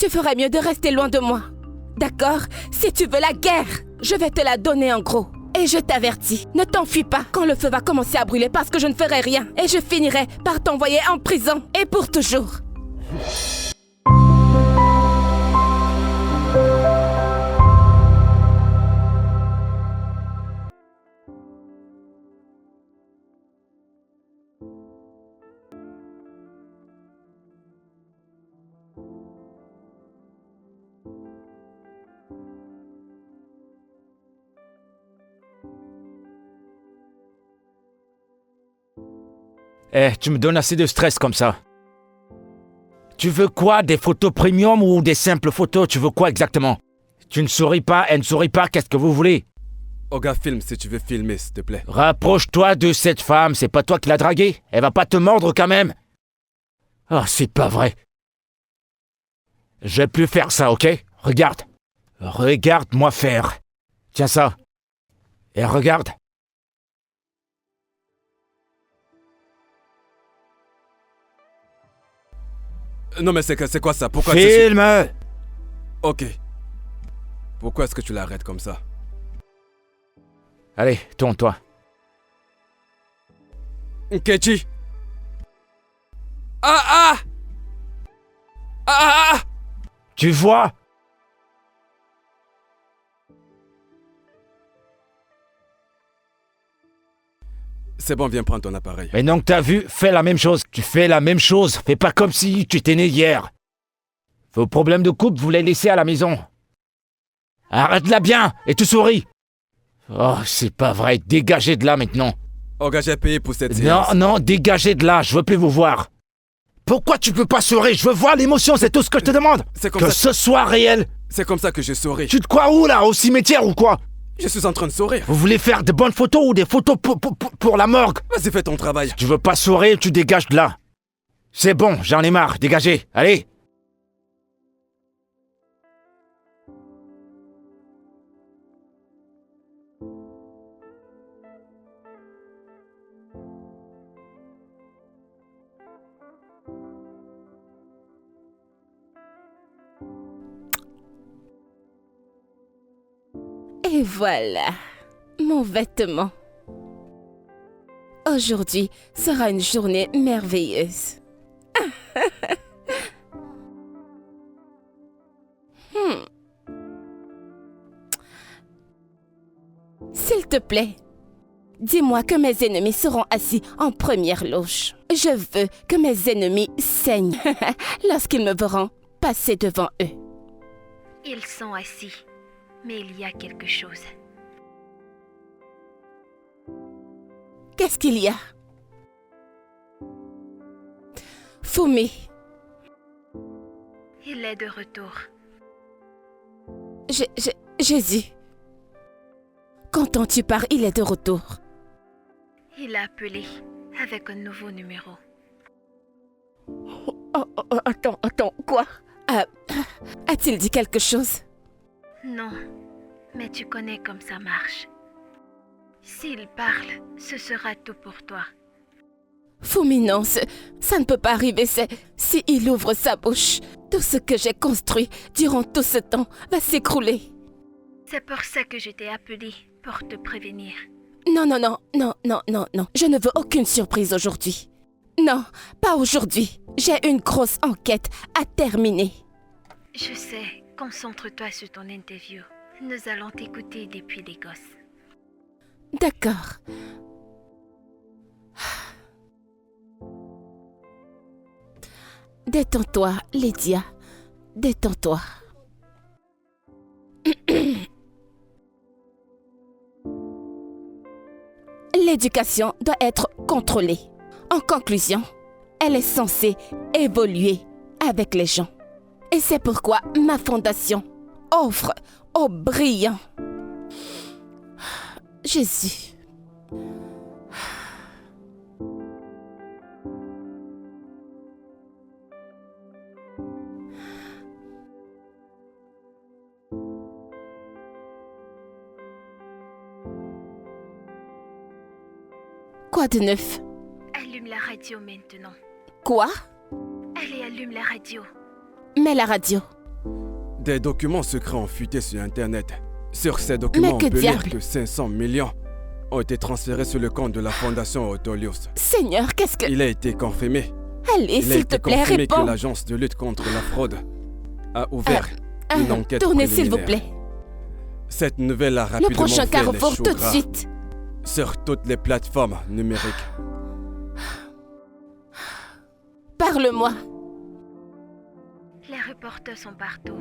tu ferais mieux de rester loin de moi. D'accord? Si tu veux la guerre, je vais te la donner en gros. Et je t'avertis, ne t'enfuis pas quand le feu va commencer à brûler parce que je ne ferai rien. Et je finirai par t'envoyer en prison, et pour toujours. Eh, tu me donnes assez de stress comme ça. Tu veux quoi? Des photos premium ou des simples photos? Tu veux quoi exactement? Tu ne souris pas, elle ne sourit pas, qu'est-ce que vous voulez? Olga, filme si tu veux filmer, s'il te plaît. Rapproche-toi de cette femme, c'est pas toi qui l'as draguée. Elle va pas te mordre quand même. Oh, c'est pas vrai. Je vais plus faire ça, ok? Regarde. Regarde-moi faire. Tiens ça. Et regarde. Non mais c'est quoi ça? Pourquoi Filme! Ok. Pourquoi est-ce que tu l'arrêtes comme ça? Allez, tourne-toi. Nkechi! Ah! Tu vois? C'est bon, viens prendre ton appareil. Mais donc t'as vu, fais la même chose. Tu fais la même chose. Fais pas comme si tu étais né hier. Vos problèmes de couple, vous les laissez à la maison. Arrête-la bien et tu souris. Oh, c'est pas vrai. Dégagez de là maintenant. Olga, j'ai payé pour cette séance. Non, dégagez de là. Je veux plus vous voir. Pourquoi tu peux pas sourire? Je veux voir l'émotion, c'est tout ce que je te demande. C'est comme que ça. ce soit réel. C'est comme ça que je souris. Tu te crois où là? Au cimetière ou quoi? Je suis en train de sourire. Vous voulez faire de bonnes photos ou des photos pour la morgue? Vas-y, fais ton travail. Tu veux pas sourire, tu dégages de là. C'est bon, j'en ai marre, dégagez, allez. Et voilà, mon vêtement. Aujourd'hui sera une journée merveilleuse. S'il te plaît, dis-moi que mes ennemis seront assis en première loge. Je veux que mes ennemis saignent lorsqu'ils me verront passer devant eux. Ils sont assis, mais il y a quelque chose. Qu'est-ce qu'il y a? Fumi, Il est de retour. Jésus. Qu'entends-tu par il est de retour? Il a appelé avec un nouveau numéro. Attends, quoi? A-t-il dit quelque chose? Non, mais tu connais comme ça marche. S'il parle, ce sera tout pour toi. Fumi, non, ça ne peut pas arriver, si il ouvre sa bouche, tout ce que j'ai construit durant tout ce temps va s'écrouler. C'est pour ça que je t'ai appelé, pour te prévenir. Non, je ne veux aucune surprise aujourd'hui. Non, pas aujourd'hui. J'ai une grosse enquête à terminer. Je sais, concentre-toi sur ton interview. Nous allons t'écouter depuis les gosses. D'accord. Détends-toi, Lydia. Détends-toi. L'éducation doit être contrôlée. En conclusion, elle est censée évoluer avec les gens. Et c'est pourquoi ma fondation offre aux brillants. Jésus. Quoi de neuf? Allume la radio maintenant. Quoi? Allez, allume la radio. Mais la radio, Des documents secrets ont fuité sur Internet. Sur ces documents, Mais on que peut lire diable! que 500 millions ont été transférés sur le compte de la fondation Autolius. Seigneur, qu'est-ce que... Il a été confirmé. Allez, Il a s'il te été plaît, confirmé que réponds. l'agence de lutte contre la fraude a ouvert une enquête Tournez, s'il vous préliminaire. plaît. Cette nouvelle a Le rapidement prochain fait carrefour, les tout de choux gras suite. sur toutes les plateformes numériques. Parle-moi. Les reporters sont partout.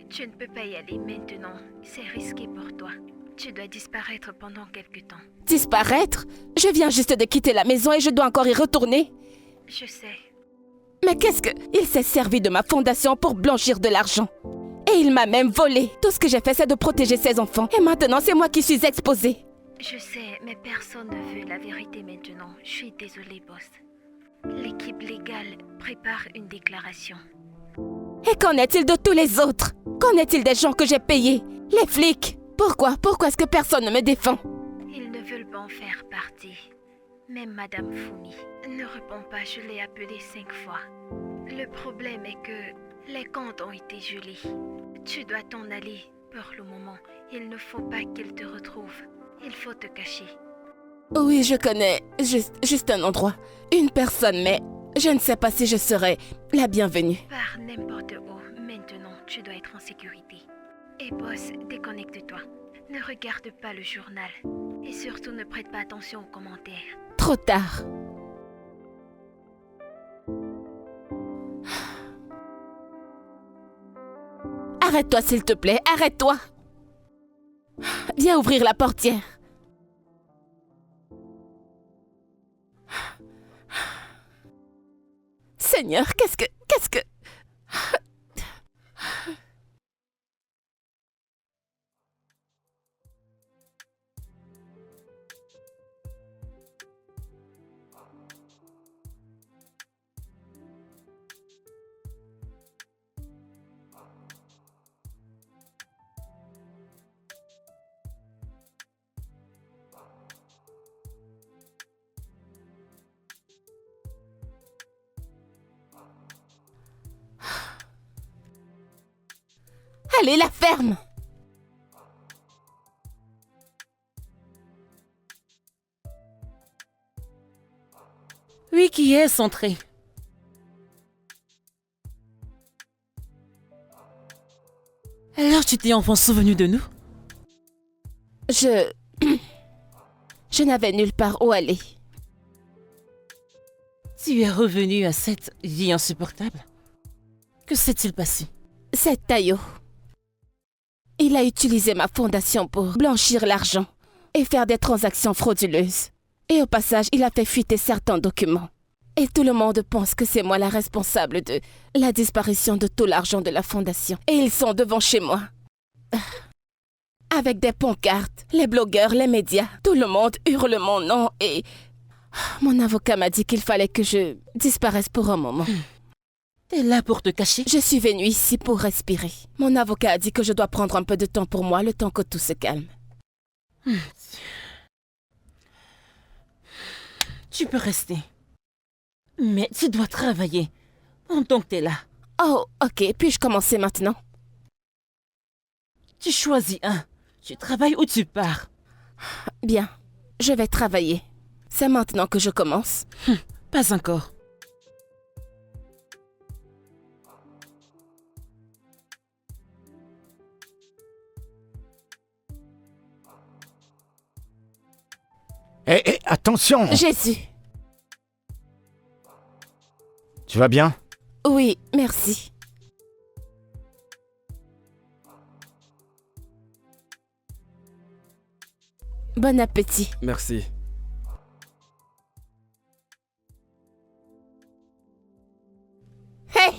Tu ne peux pas y aller maintenant. C'est risqué pour toi. Tu dois disparaître pendant quelque temps. Disparaître? Je viens juste de quitter la maison et je dois encore y retourner. Je sais. Mais qu'est-ce que... Il s'est servi de ma fondation pour blanchir de l'argent. Et il m'a même volé. Tout ce que j'ai fait, c'est de protéger ses enfants. Et maintenant, c'est moi qui suis exposée. Je sais, mais personne ne veut la vérité maintenant. Je suis désolée, boss. L'équipe légale prépare une déclaration. Et qu'en est-il de tous les autres? Qu'en est-il des gens que j'ai payés? Les flics? Pourquoi est-ce que personne ne me défend? Ils ne veulent pas en faire partie. Même Madame Fumi ne répond pas, je l'ai appelée 5 fois. Le problème est que les comptes ont été gelés. Tu dois t'en aller pour le moment. Il ne faut pas qu'ils te retrouvent. Il faut te cacher. Oui, je connais juste un endroit. Une personne, mais je ne sais pas si je serai la bienvenue. Pars n'importe où. Maintenant, tu dois être en sécurité. Et boss, déconnecte-toi. Ne regarde pas le journal. Et surtout, ne prête pas attention aux commentaires. Trop tard. Arrête-toi, s'il te plaît, arrête-toi. Viens ouvrir la portière. Seigneur, qu'est-ce que... Allez, la ferme. Oui, qui est entré? Alors tu t'es enfin souvenu de nous? Je n'avais nulle part où aller. Tu es revenu à cette vie insupportable? Que s'est-il passé? C'est Tayo. Il a utilisé ma fondation pour blanchir l'argent et faire des transactions frauduleuses. Et au passage, il a fait fuiter certains documents. Et tout le monde pense que c'est moi la responsable de la disparition de tout l'argent de la fondation. Et ils sont devant chez moi. Avec des pancartes, les blogueurs, les médias, tout le monde hurle mon nom et... Mon avocat m'a dit qu'il fallait que je disparaisse pour un moment. T'es là pour te cacher? Je suis venue ici pour respirer. Mon avocat a dit que je dois prendre un peu de temps pour moi, le temps que tout se calme. Tu peux rester. Mais tu dois travailler pendant que t'es là. Oh, ok. Puis-je commencer maintenant? Tu choisis un. Tu travailles ou tu pars. Bien. Je vais travailler. C'est maintenant que je commence. Pas encore. Hé, attention! Jésus. Tu vas bien? Oui, merci. Bon appétit. Merci. Hé!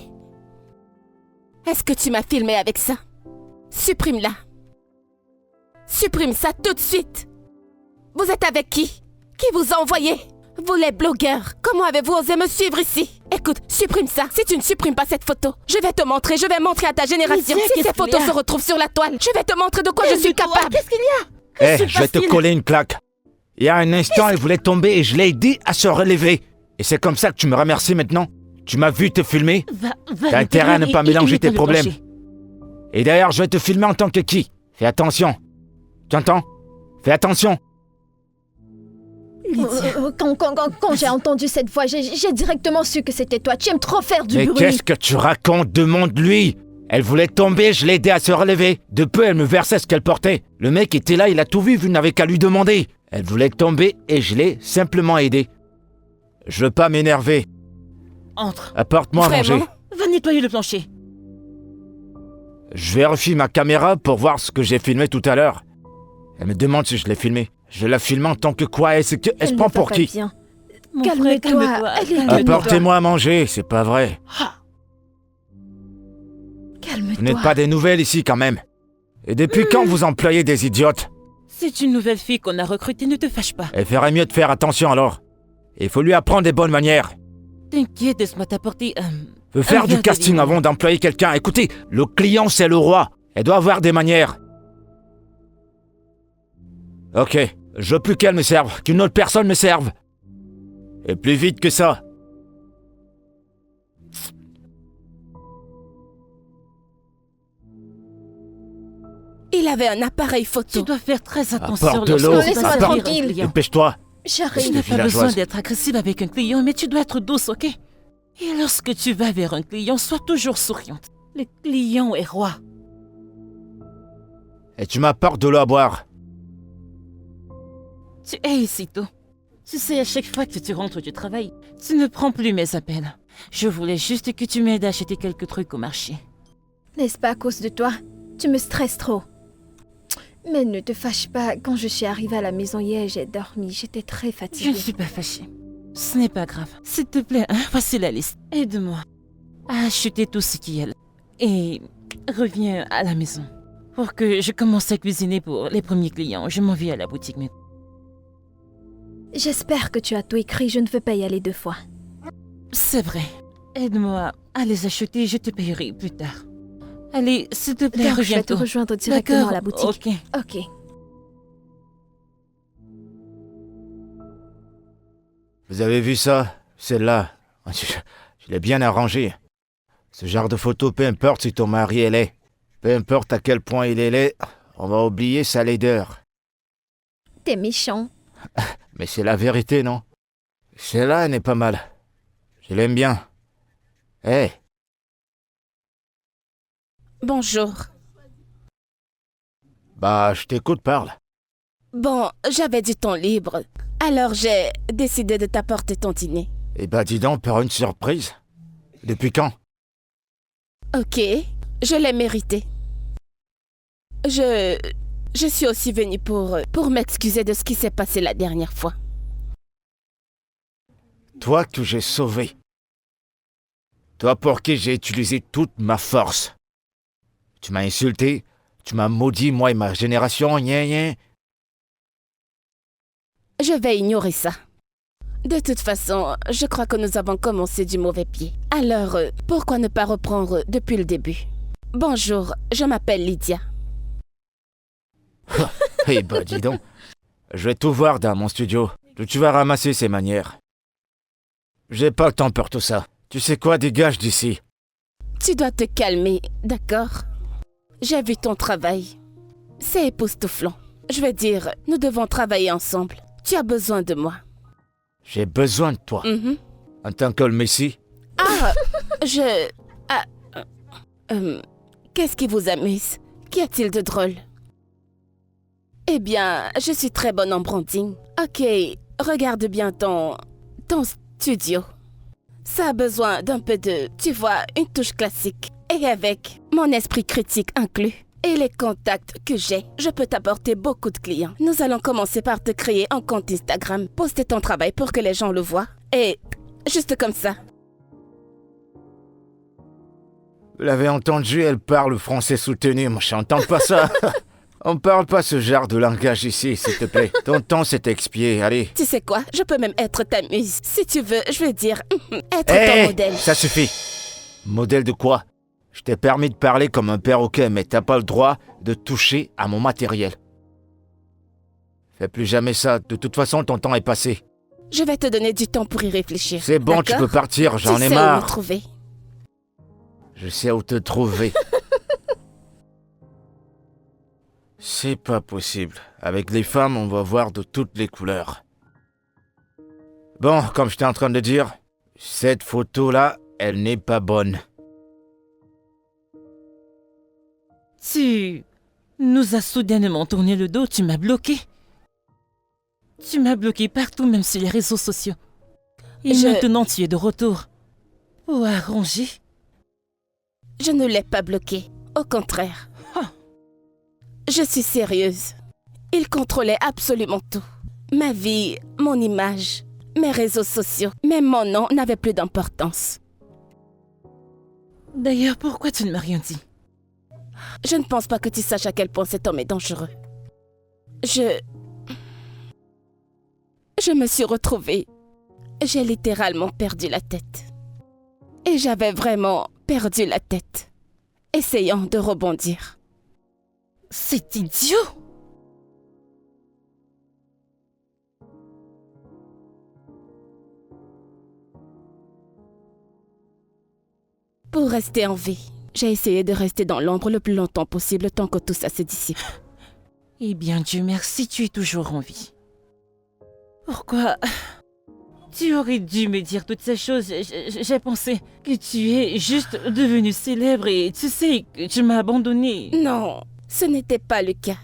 Est-ce que tu m'as filmé avec ça? Supprime-la. Supprime ça tout de suite. Vous êtes avec qui? Qui vous a envoyé? Vous les blogueurs, comment avez-vous osé me suivre ici? Écoute, supprime ça. Si tu ne supprimes pas cette photo, je vais te montrer, je vais montrer à ta génération. Mais Si ces photos se retrouvent sur la toile, je vais te montrer de quoi je suis capable. Qu'est-ce qu'il y a? Hé, je vais te coller une claque. Il y a un instant, elle voulait tomber et je l'ai dit à se relever. Et c'est comme ça que tu me remercies maintenant? Tu m'as vu te filmer? Va T'as intérêt à ne pas mélanger tes problèmes. Et d'ailleurs, je vais te filmer en tant que qui? Fais attention. Tu entends? Fais attention. Lydia. Quand j'ai entendu cette voix, j'ai directement su que c'était toi. Tu aimes trop faire du Mais bruit. qu'est-ce que tu racontes? Demande-lui. Elle voulait tomber, je l'ai aidée à se relever. De peu, elle me versait ce qu'elle portait. Le mec était là, il a tout vu, vous n'avez qu'à lui demander. Elle voulait tomber et je l'ai simplement aidée. Je veux pas m'énerver. Entre. Apporte-moi à Vraiment? manger. Va nettoyer le plancher. Je vérifie ma caméra pour voir ce que j'ai filmé tout à l'heure. Elle me demande si je l'ai filmé. Je la filme en tant que quoi? Elle se Elle prend ne va pour pas qui? bien. Mon Calme-toi, frère, calme-toi. elle est calme-toi. Apportez-moi à manger, c'est pas vrai. Calme-toi. Vous n'êtes pas des nouvelles ici quand même. Et depuis quand vous employez des idiotes? C'est une nouvelle fille qu'on a recrutée, ne te fâche pas. Elle ferait mieux de faire attention alors. Il faut lui apprendre des bonnes manières. T'inquiète, laisse-moi t'apporter... Faut faire Un du verre de casting limon. avant d'employer quelqu'un. Écoutez, le client c'est le roi. Elle doit avoir des manières. Ok, je veux plus qu'elle me serve, qu'une autre personne me serve. Et plus vite que ça. Il avait un appareil Tu photo. dois faire très attention Apporte de lorsque l'eau. tu Laisse-moi vas servir un tranquille. client. Dépêche-toi. Tu J'arrive. n'as pas villageoise. besoin d'être agressive avec un client, mais tu dois être douce, ok? Et lorsque tu vas vers un client, sois toujours souriante. Le client est roi. Et tu m'apportes de l'eau à boire. Tu es ici, tôt. Tu sais, à chaque fois que tu rentres du travail, tu ne prends plus mes appels. Je voulais juste que tu m'aides à acheter quelques trucs au marché. N'est-ce pas à cause de toi? Tu me stresses trop. Mais ne te fâche pas. Quand je suis arrivée à la maison hier, j'ai dormi. J'étais très Je fatiguée. ne suis pas fâchée. Ce n'est pas grave. S'il te plaît, hein, voici la liste. Aide-moi à acheter tout ce qui est là. Et reviens à la maison. Pour que je commence à cuisiner pour les premiers clients. Je m'en vais à la boutique maintenant. J'espère que tu as tout écrit. Je ne veux pas y aller 2 fois. C'est vrai. Aide-moi à les acheter, je te payerai plus tard. Allez, s'il te plaît, Donc, je reviens vais te tôt. rejoindre directement à la D'accord, boutique. ok. Ok. Vous avez vu ça? Celle-là. Je l'ai bien arrangée. Ce genre de photo, peu importe si ton mari est laid. Peu importe à quel point il est laid, on va oublier sa laideur. T'es méchant. Mais c'est la vérité, non? Celle-là, elle n'est pas mal. Je l'aime bien. Hé, Bonjour. bah, je t'écoute, parle. Bon, j'avais du temps libre. Alors j'ai décidé de t'apporter ton dîner. Eh bah, dis donc, pour une surprise. Depuis quand? Ok, je l'ai mérité. Je suis aussi venue pour m'excuser de ce qui s'est passé la dernière fois. Toi que j'ai sauvé. Toi pour qui j'ai utilisé toute ma force. Tu m'as insulté, tu m'as maudit, moi et ma génération, gna. Je vais ignorer ça. De toute façon, je crois que nous avons commencé du mauvais pied. Alors, pourquoi ne pas reprendre depuis le début? Bonjour, je m'appelle Lydia. Eh bah, dis donc. Je vais tout voir dans mon studio. Tu vas ramasser ces manières. J'ai pas le temps pour tout ça. Tu sais quoi, dégage d'ici. Tu dois te calmer, d'accord? J'ai vu ton travail. C'est époustouflant. Je veux dire, nous devons travailler ensemble. Tu as besoin de moi. J'ai besoin de toi. Mhm. En tant que le Messie. Ah, qu'est-ce qui vous amuse? Qu'y a-t-il de drôle? Eh bien, je suis très bonne en branding. Ok, regarde bien ton studio. Ça a besoin d'un peu de, tu vois, une touche classique. Et avec mon esprit critique inclus et les contacts que j'ai, je peux t'apporter beaucoup de clients. Nous allons commencer par te créer un compte Instagram, poster ton travail pour que les gens le voient. Et juste comme ça. Vous l'avez entendu, elle parle français soutenu. Moi, j'entends pas ça. On parle pas ce genre de langage ici, s'il te plaît. Ton temps s'est expié, allez. Tu sais quoi? Je peux même être ta muse. Si tu veux, je veux dire, être Hé, ton modèle. ça suffit. Modèle de quoi? Je t'ai permis de parler comme un perroquet, mais t'as pas le droit de toucher à mon matériel. Fais plus jamais ça. De toute façon, ton temps est passé. Je vais te donner du temps pour y réfléchir. C'est bon, tu d'accord? peux partir, j'en Tu ai sais où me marre. trouver. Je sais où te trouver. C'est pas possible. Avec les femmes, on va voir de toutes les couleurs. Bon, comme j'étais en train de dire, cette photo-là, elle n'est pas bonne. Tu nous as soudainement tourné le dos, tu m'as bloqué. Tu m'as bloqué partout, même sur les réseaux sociaux. Et maintenant, tu es de retour. Pour arranger. Je ne l'ai pas bloqué. Au contraire. Je suis sérieuse. Il contrôlait absolument tout. Ma vie, mon image, mes réseaux sociaux, même mon nom n'avaient plus d'importance. D'ailleurs, pourquoi tu ne m'as rien dit? Je ne pense pas que tu saches à quel point cet homme est dangereux. Je me suis retrouvée. J'ai littéralement perdu la tête. Et j'avais vraiment perdu la tête, essayant de rebondir. C'est idiot! Pour rester en vie, j'ai essayé de rester dans l'ombre le plus longtemps possible tant que tout ça se dissipe. Eh bien, Dieu merci, tu es toujours en vie. Pourquoi? Tu aurais dû me dire toutes ces choses. J'ai pensé que tu es juste devenu célèbre et tu sais que tu m'as abandonné. Non, ce n'était pas le cas.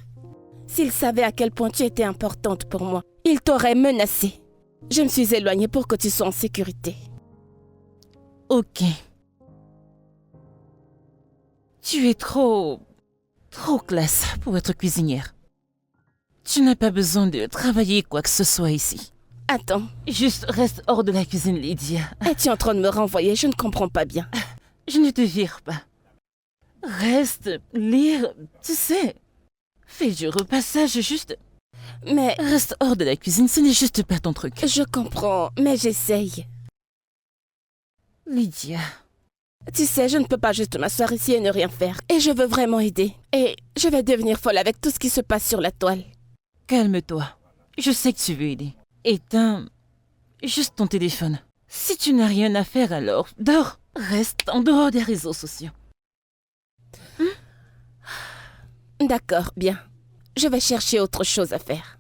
S'il savait à quel point tu étais importante pour moi, il t'aurait menacée. Je me suis éloignée pour que tu sois en sécurité. Ok. Tu es trop classe pour être cuisinière. Tu n'as pas besoin de travailler quoi que ce soit ici. Attends. Juste reste hors de la cuisine, Lydia. Es-tu en train de me renvoyer? Je ne comprends pas bien. Je ne te vire pas. Reste, lire, tu sais. Fais du repassage, juste. Mais... Reste hors de la cuisine, ce n'est juste pas ton truc. Je comprends, mais j'essaye. Lydia... Tu sais, je ne peux pas juste m'asseoir ici et ne rien faire. Et je veux vraiment aider. Et je vais devenir folle avec tout ce qui se passe sur la toile. Calme-toi. Je sais que tu veux aider. Éteins juste ton téléphone. Si tu n'as rien à faire alors, dors. Reste en dehors des réseaux sociaux. D'accord, bien. Je vais chercher autre chose à faire.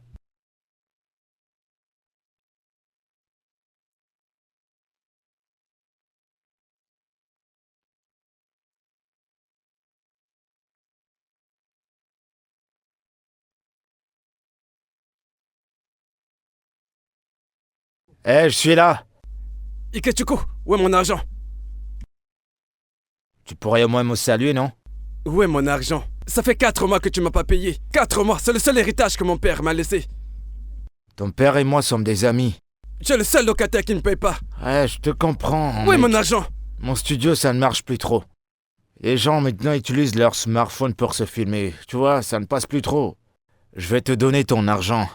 Je suis là. Ikechukwu, où est mon argent? Tu pourrais au moins me saluer, non? Où est mon argent? Ça fait 4 mois que tu m'as pas payé. 4 mois, c'est le seul héritage que mon père m'a laissé. Ton père et moi sommes des amis. Tu es le seul locataire qui ne paye pas. Ouais, je te comprends. Où est mec. mon argent? Mon studio, ça ne marche plus trop. Les gens maintenant utilisent leur smartphone pour se filmer. Tu vois, ça ne passe plus trop. Je vais te donner ton argent.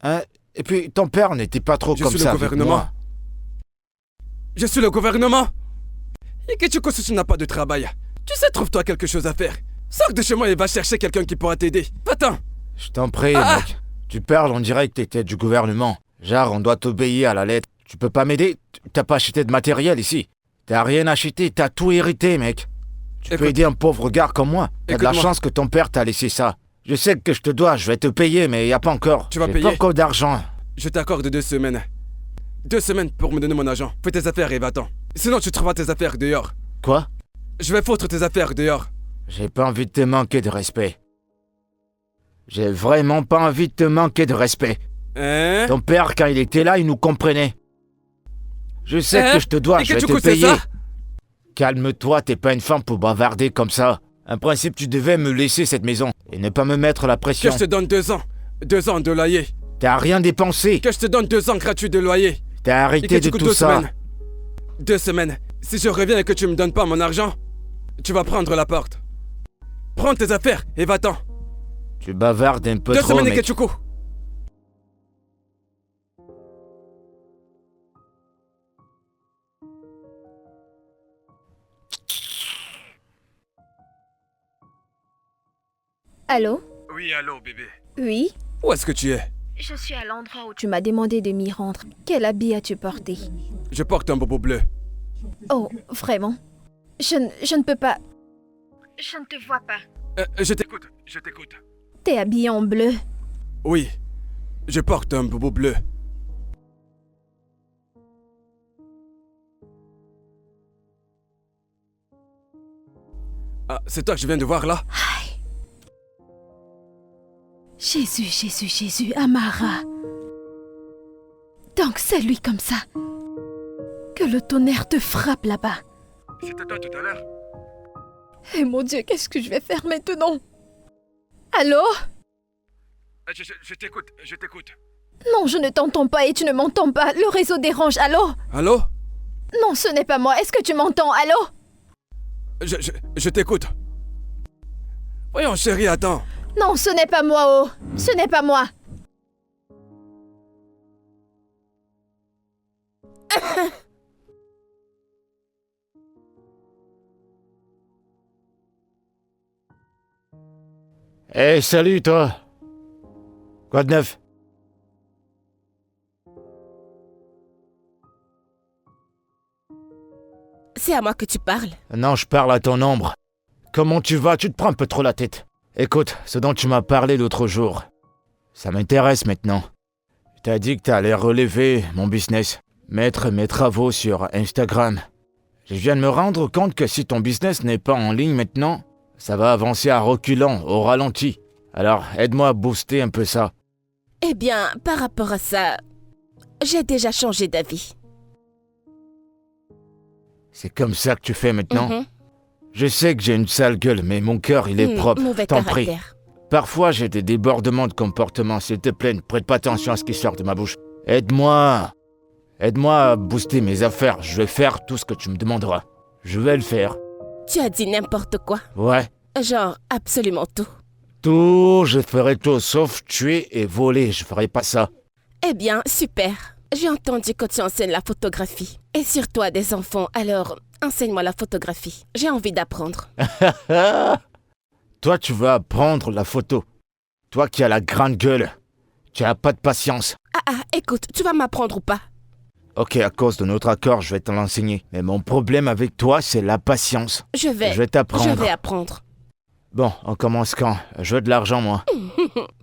Hein? Et puis, ton père n'était pas trop Je comme suis le ça avec gouvernement. moi. Je suis le gouvernement. Ikechukwu, si tu n'as pas de travail, tu sais, trouve-toi quelque chose à faire. Sors de chez moi et va chercher quelqu'un qui pourra t'aider. Va-t'en. Je t'en prie, mec. Tu parles, on dirait que t'étais du gouvernement. Genre, on doit t'obéir à la lettre. Tu peux pas m'aider? T'as pas acheté de matériel ici. T'as rien acheté, t'as tout hérité, mec. Tu peux Écoute. aider un pauvre gars comme moi. T'as de la Écoute-moi. chance que ton père t'a laissé ça. Je sais que je te dois, je vais te payer, mais y a pas encore. Tu vas J'ai payer? pas encore d'argent. Je t'accorde 2 semaines. 2 semaines pour me donner mon argent. Fais tes affaires et va-t'en. Sinon, tu trouveras tes affaires dehors. Quoi? Je vais foutre tes affaires dehors. J'ai pas envie de te manquer de respect. J'ai vraiment pas envie de te manquer de respect. Hein? Ton père, quand il était là, il nous comprenait. Je sais Hein? que je te dois, Et je vais te Ikechukwu, c'est payer. ça? Calme-toi, t'es pas une femme pour bavarder comme ça. En principe, tu devais me laisser cette maison et ne pas me mettre la Que pression. je te donne 2 ans. 2 ans de loyer. T'as rien dépensé. Que je te donne 2 ans gratuits de loyer. T'as arrêté de Ikechukwu, tout 2 ça. semaines. 2 semaines. Si je reviens et que tu me donnes pas mon argent, tu vas prendre la porte. Prends tes affaires et va-t'en. Tu bavardes un peu 2 trop, semaines, mec. Ikechukwu. Allô? Oui, allô, bébé. Oui? Où est-ce que tu es? Je suis à l'endroit où Tu m'as demandé de m'y rendre. Quel habit as-tu porté? Je porte un bobo bleu. Oh, vraiment? Je ne peux pas... je ne te vois pas. Je t'écoute, je t'écoute. T'es habillé en bleu. Oui, je porte un boubou bleu. Ah, c'est toi que je viens de voir là? Jésus, Jésus, Jésus, Amara. Donc c'est lui comme ça. Que le tonnerre te frappe là-bas. C'était toi tout à l'heure. Eh mon Dieu, qu'est-ce que je vais faire maintenant? Allô? Je t'écoute, je t'écoute. Non, je ne t'entends pas et tu ne m'entends pas. Le réseau dérange. Allô? Allô? Non, ce n'est pas moi. Est-ce que tu m'entends? Allô? Je t'écoute. Voyons, chérie, attends. Non, ce n'est pas moi, oh. Ce n'est pas moi. Hé, salut toi. Quoi de neuf? C'est à moi que tu parles. Non, je parle à ton ombre. Comment tu vas? Tu te prends un peu trop la tête. Écoute, ce dont tu m'as parlé l'autre jour, ça m'intéresse maintenant. T'as dit que t'allais relever mon business, mettre mes travaux sur Instagram. Je viens de me rendre compte que si ton business n'est pas en ligne maintenant, ça va avancer à reculons, au ralenti. Alors, aide-moi à booster un peu ça. Eh bien, par rapport à ça, j'ai déjà changé d'avis. C'est comme ça que tu fais maintenant? Mhm. Je sais que j'ai une sale gueule, mais mon cœur, il est propre. Mauvais T'en prie. caractère. Parfois, j'ai des débordements de comportement. S'il te plaît, ne prête pas attention à ce qui sort de ma bouche. Aide-moi. Aide-moi à booster mes affaires. Je vais faire tout ce que tu me demanderas. Je vais le faire. Tu as dit n'importe quoi. Ouais. Genre, absolument tout. Tout, je ferai tout, sauf tuer et voler. Je ferai pas ça. Eh bien, super. J'ai entendu que tu enseignes la photographie. Et surtout à des enfants, alors enseigne-moi la photographie. J'ai envie d'apprendre. Toi, tu vas apprendre la photo. Toi qui as la grande gueule. Tu as pas de patience. Écoute, tu vas m'apprendre ou pas? Ok, à cause de notre accord, je vais te l'enseigner. Mais mon problème avec toi, c'est la patience. Je vais t'apprendre. Je vais apprendre. Bon, on commence quand? Je veux de l'argent, moi.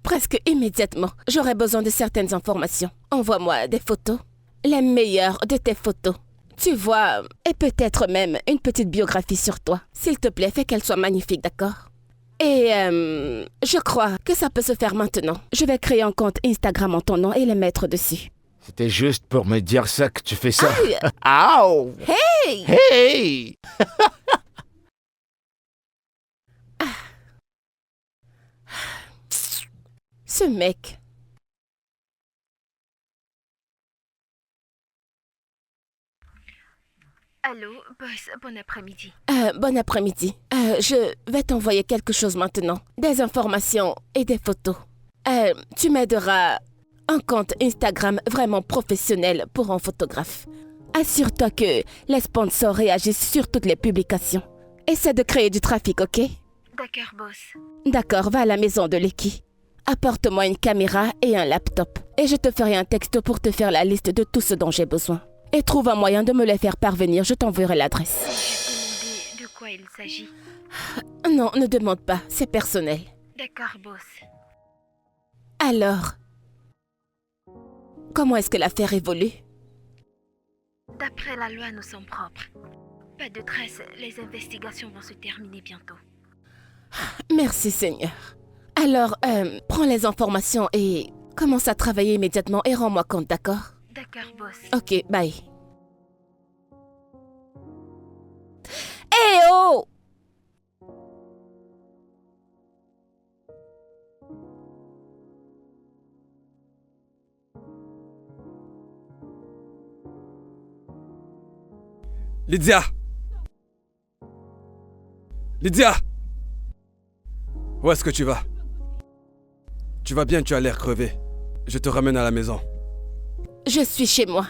Presque immédiatement. J'aurai besoin de certaines informations. Envoie-moi des photos. Les meilleures de tes photos. Tu vois, et peut-être même une petite biographie sur toi. S'il te plaît, fais qu'elle soit magnifique, d'accord? Et je crois que ça peut se faire maintenant. Je vais créer un compte Instagram en ton nom et le mettre dessus. C'était juste pour me dire ça que tu fais ça. Aïe! Ow! Hey! Hey! Ce mec. Allô, boss, bon après-midi. Bon après-midi. Je vais t'envoyer quelque chose maintenant. Des informations et des photos. Tu m'aideras un compte Instagram vraiment professionnel pour un photographe. Assure-toi que les sponsors réagissent sur toutes les publications. Essaie de créer du trafic, ok? D'accord, boss. D'accord, va à la maison de Leki. Apporte-moi une caméra et un laptop. Et je te ferai un texto pour te faire la liste de tout ce dont j'ai besoin. Et trouve un moyen de me les faire parvenir, je t'enverrai l'adresse. Puis-je demander de quoi il s'agit? Non, ne demande pas, c'est personnel. D'accord, boss. Alors, comment est-ce que l'affaire évolue? D'après la loi, nous sommes propres. Pas de traces, les investigations vont se terminer bientôt. Merci Seigneur. Alors, prends les informations et commence à travailler immédiatement et rends-moi compte, d'accord? D'accord, boss. Ok, bye. Eh oh! Lydia! Lydia! Où est-ce que tu vas? Tu vas bien, tu as l'air crevé. Je te ramène à la maison. Je suis chez moi.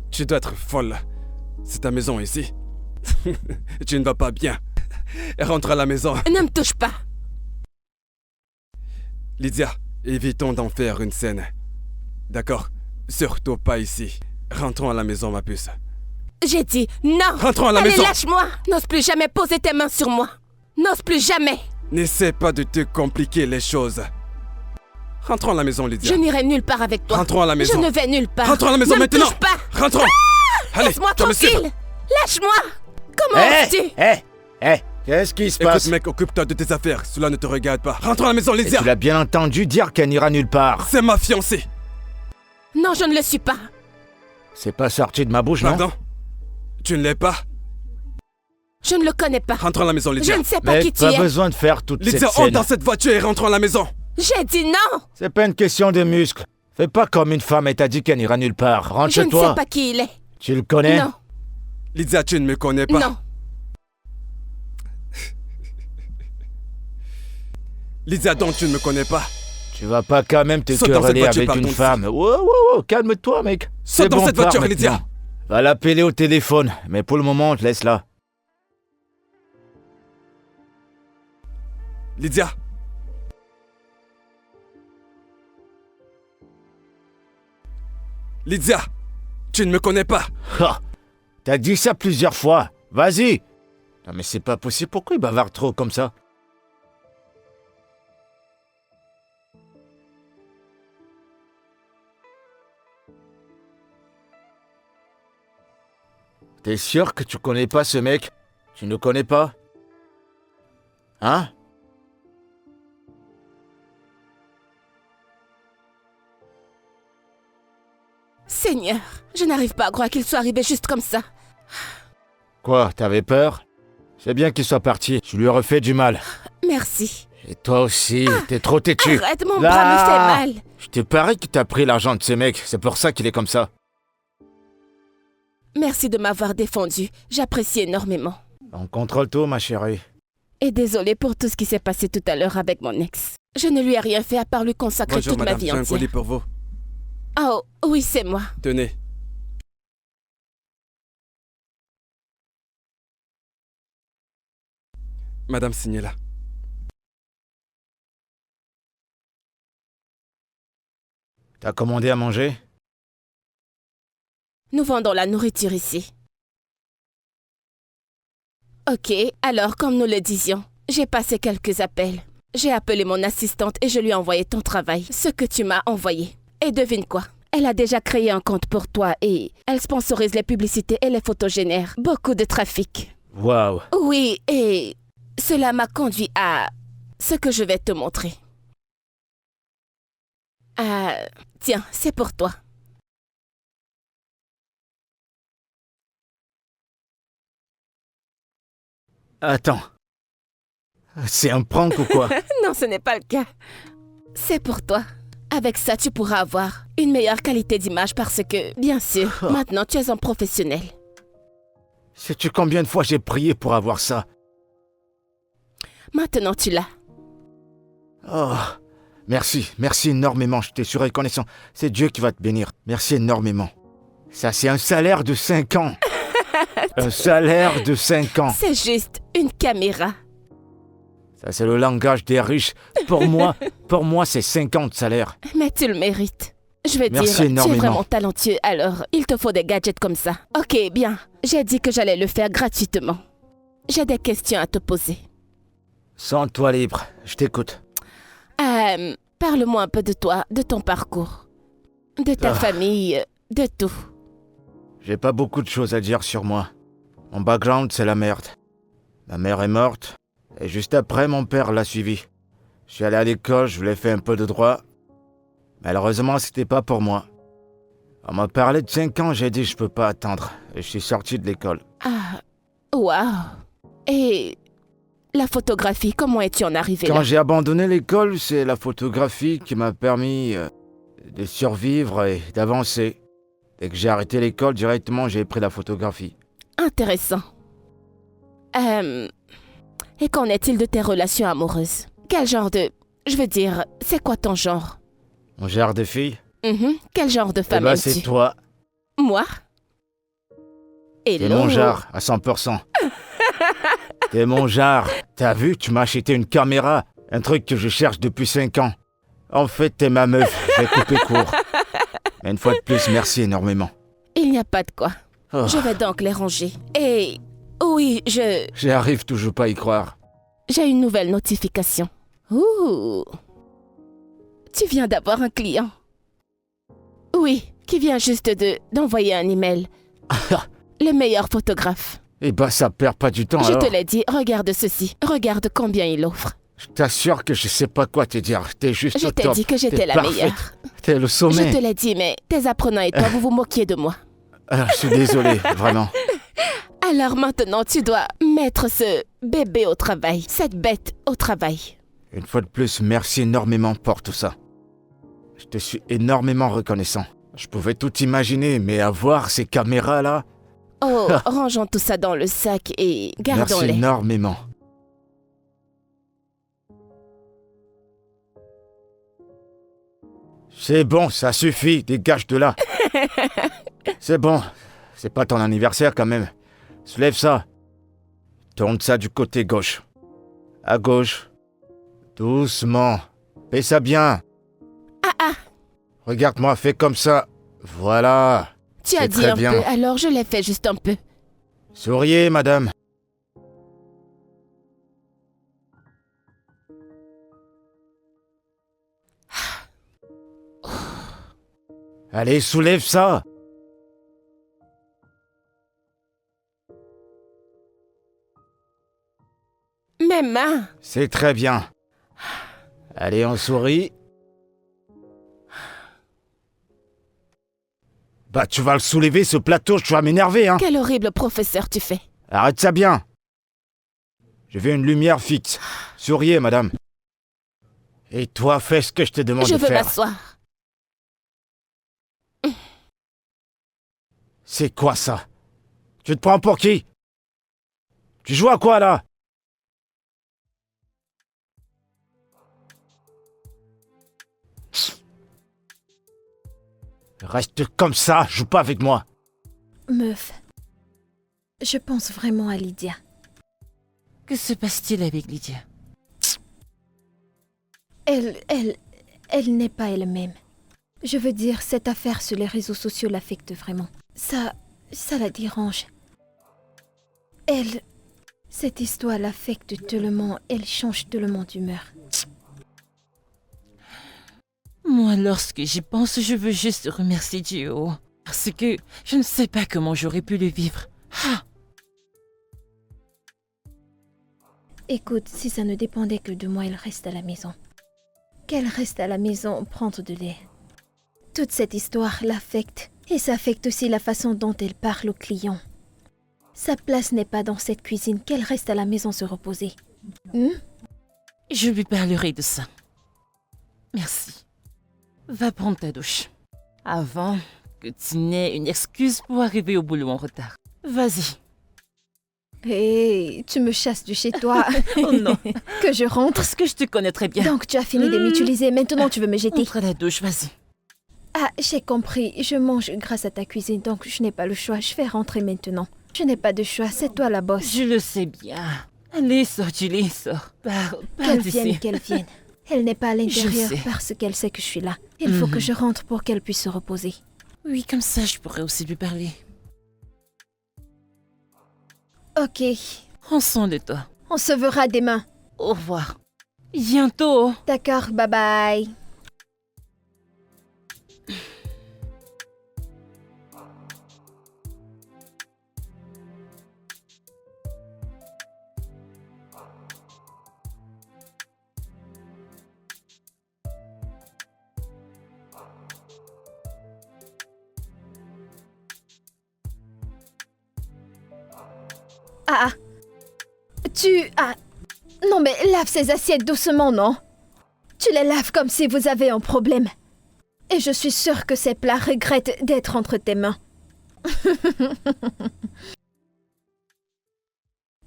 Tu dois être folle. C'est ta maison ici. Tu ne vas pas bien. Rentre à la maison. Ne me touche pas. Lydia, évitons d'en faire une scène. D'accord? Surtout pas ici. Rentrons à la maison, ma puce. J'ai dit non. Rentrons à la Allez, maison. lâche-moi. N'ose plus jamais poser tes mains sur moi. N'ose plus jamais. N'essaie pas de te compliquer les choses. Rentrons à la maison, Lydia. Je n'irai nulle part avec toi. Rentrons à la maison. Je ne vais nulle part. Rentrons à la maison ne maintenant. Me touche pas. Rentrons. Allez, Laisse-moi tu vas me suivre. tranquille. Lâche-moi. Comment oses-tu? Qu'est-ce qui se passe? Écoute mec, occupe-toi de tes affaires. Cela ne te regarde pas. Rentrons à la maison, Et Lydia. tu l'as bien entendu dire qu'elle n'ira nulle part. C'est ma fiancée. Non, je ne le suis pas. C'est pas sorti de ma bouche, non? Pardon? Tu ne l'es pas? Je ne le connais pas. Rentrons à la maison, Lydia. Je ne sais pas Mais qui tu pas es. besoin de faire toute Lydia, cette entre scène. dans cette voiture et rentrons à la maison. J'ai dit non. C'est pas une question de muscles. Fais pas comme une femme et t'as dit qu'elle n'ira nulle part. Rentre Je chez ne toi. sais pas qui il est. Tu le connais? Non, Lydia, tu ne me connais pas. non. Lydia, donc tu ne me connais pas. Tu vas pas quand même te Saute dans cette quereller voiture, avec par une contre. femme. Wow, calme-toi, mec. Saute C'est dans bon, cette pars voiture, maintenant. Lydia. Va l'appeler au téléphone. Mais pour le moment, laisse-la. Lydia. Lydia, tu ne me connais pas. Ha! T'as dit ça plusieurs fois. Vas-y. Non mais c'est pas possible. Pourquoi il bavarde trop comme ça? T'es sûr que tu connais pas ce mec? Tu ne connais pas? Hein? Seigneur, je n'arrive pas à croire qu'il soit arrivé juste comme ça. Quoi, t'avais peur? C'est bien qu'il soit parti. Je lui aurais fait du mal. Merci. Et toi aussi, t'es trop têtu. Arrête, mon bras me fait mal. Je t'ai parie qu'il t'a pris l'argent de ce mec. C'est pour ça qu'il est comme ça. Merci de m'avoir défendu. J'apprécie énormément. On contrôle tout, ma chérie. Et désolé pour tout ce qui s'est passé tout à l'heure avec mon ex. Je ne lui ai rien fait à part lui consacrer Bonjour toute ma madame, vie j'ai un entière. colis pour vous. Oh, oui, c'est moi. Tenez. Madame, signez-la. T'as commandé à manger? Nous vendons la nourriture ici. Ok, alors comme nous le disions, j'ai passé quelques appels. J'ai appelé mon assistante et je lui ai envoyé ton travail, ce que tu m'as envoyé. Et devine quoi? Elle a déjà créé un compte pour toi et elle sponsorise les publicités et les photos génèrent beaucoup de trafic. Waouh. Oui, et cela m'a conduit à ce que je vais te montrer. Tiens, c'est pour toi. Attends. C'est un prank ou quoi? Non, ce n'est pas le cas. C'est pour toi. Avec ça, tu pourras avoir une meilleure qualité d'image parce que, bien sûr, maintenant tu es un professionnel. Sais-tu combien de fois j'ai prié pour avoir ça? Maintenant, tu l'as. Oh. Merci énormément, je t'ai suis reconnaissant. C'est Dieu qui va te bénir. Merci énormément. Ça, c'est un salaire de 5 ans. Un salaire de 5 ans. C'est juste une caméra. Ça, c'est le langage des riches. Pour moi, c'est 5 ans de salaire. Mais tu le mérites. Je veux Merci dire, tu es énormément. vraiment talentueux, alors il te faut des gadgets comme ça. Ok, bien. J'ai dit que j'allais le faire gratuitement. J'ai des questions à te poser. Sens-toi libre, je t'écoute. Parle-moi un peu de toi, de ton parcours, de ta famille, de tout. J'ai pas beaucoup de choses à dire sur moi. Mon background, c'est la merde. Ma mère est morte, et juste après, mon père l'a suivi. Je suis allé à l'école, je voulais faire un peu de droit. Malheureusement, c'était pas pour moi. On m'a parlé de 5 ans, j'ai dit je peux pas attendre. Et je suis sorti de l'école. Ah, waouh. Et la photographie, comment es-tu en arrivé Quand là? j'ai abandonné l'école, c'est la photographie qui m'a permis de survivre et d'avancer. Dès que j'ai arrêté l'école, directement, j'ai pris la photographie. Intéressant. Et qu'en est-il de tes relations amoureuses? Quel genre de... Je veux dire, c'est quoi ton genre? Mon genre de fille? Quel genre de femme C'est aimes-tu? toi. Moi? T'es Hello? mon genre, à 100%. T'es mon genre. T'as vu, tu m'as acheté une caméra. Un truc que je cherche depuis 5 ans. En fait, t'es ma meuf. Je vais couper court. Mais une fois de plus, merci énormément. Il n'y a pas de quoi. Oh, Je vais donc les ranger. Et... Oui, J'arrive toujours pas à y croire. j'ai une nouvelle notification. Ouh. Tu viens d'avoir un client. Oui, qui vient juste d'envoyer un email. Le meilleur photographe. Eh ben, ça perd pas du temps Je alors. te l'ai dit, regarde ceci. Regarde combien il offre. Je t'assure que je sais pas quoi te dire. T'es juste Je au t'ai top. dit que j'étais T'es la parfaite. meilleure. T'es le sommet. Je te l'ai dit, mais tes apprenants et toi, vous vous moquiez de moi. Je suis désolé, vraiment. Alors maintenant, tu dois mettre ce bébé au travail, cette bête au travail. Une fois de plus, merci énormément pour tout ça. Je te suis énormément reconnaissant. Je pouvais tout imaginer, mais avoir ces caméras-là... Oh, rangeons tout ça dans le sac et Merci gardons-les. énormément. C'est bon, ça suffit, dégage de là. C'est bon, c'est pas ton anniversaire quand même. Soulève ça. Tourne ça du côté gauche. À gauche. Doucement. Fais ça bien. Ah. Regarde-moi, fais comme ça. Voilà. Tu as C'est dit très un bien. peu, alors je l'ai fait juste un peu. Souriez, madame. Allez, soulève ça. Mes mains. C'est très bien. Allez, on sourit. Bah, tu vas le soulever, ce plateau, tu vas m'énerver, hein. Quel horrible professeur tu fais. Arrête ça bien. Je veux une lumière fixe. Souriez, madame. Et toi, fais ce que je te demande Je de veux faire. m'asseoir. C'est quoi ça? Tu te prends pour qui? Tu joues à quoi, là? Reste comme ça, joue pas avec moi. Meuf, je pense vraiment à Lydia. Que se passe-t-il avec Lydia? Elle n'est pas elle-même. Je veux dire, cette affaire sur les réseaux sociaux l'affecte vraiment. Ça la dérange. Cette histoire l'affecte tellement, elle change tellement d'humeur. Moi, lorsque j'y pense, je veux juste remercier Dieu. Parce que je ne sais pas comment j'aurais pu le vivre. Ah, Écoute, si ça ne dépendait que de moi, elle reste à la maison. Qu'elle reste à la maison, prendre de lait. Toute cette histoire l'affecte. Et ça affecte aussi la façon dont elle parle aux clients. Sa place n'est pas dans cette cuisine, qu'elle reste à la maison se reposer. je lui parlerai de ça. Merci. Va prendre ta douche. Avant que tu n'aies une excuse pour arriver au boulot en retard. Vas-y. Hé, tu me chasses de chez toi. Oh non. Que je rentre. Parce que je te connais très bien. Donc tu as fini de m'utiliser, maintenant tu veux me jeter. Entre à la douche, vas-y. Ah, j'ai compris. Je mange grâce à ta cuisine, donc je n'ai pas le choix. Je vais rentrer maintenant. Je n'ai pas de choix, c'est toi la bosse. Je le sais bien. Allez, sors, Julie, sors. Pars Qu'elle d'ici. vienne, qu'elle vienne. Elle n'est pas à l'intérieur sais. parce qu'elle sait que je suis là. Il faut que je rentre pour qu'elle puisse se reposer. Oui, comme ça, je pourrais aussi lui parler. Ok, Prends soin de toi. on se verra demain. Au revoir. Bientôt. D'accord, bye bye. Ah, non mais lave ces assiettes doucement, non? Tu les laves comme si vous avez un problème. Et je suis sûre que ces plats regrettent d'être entre tes mains.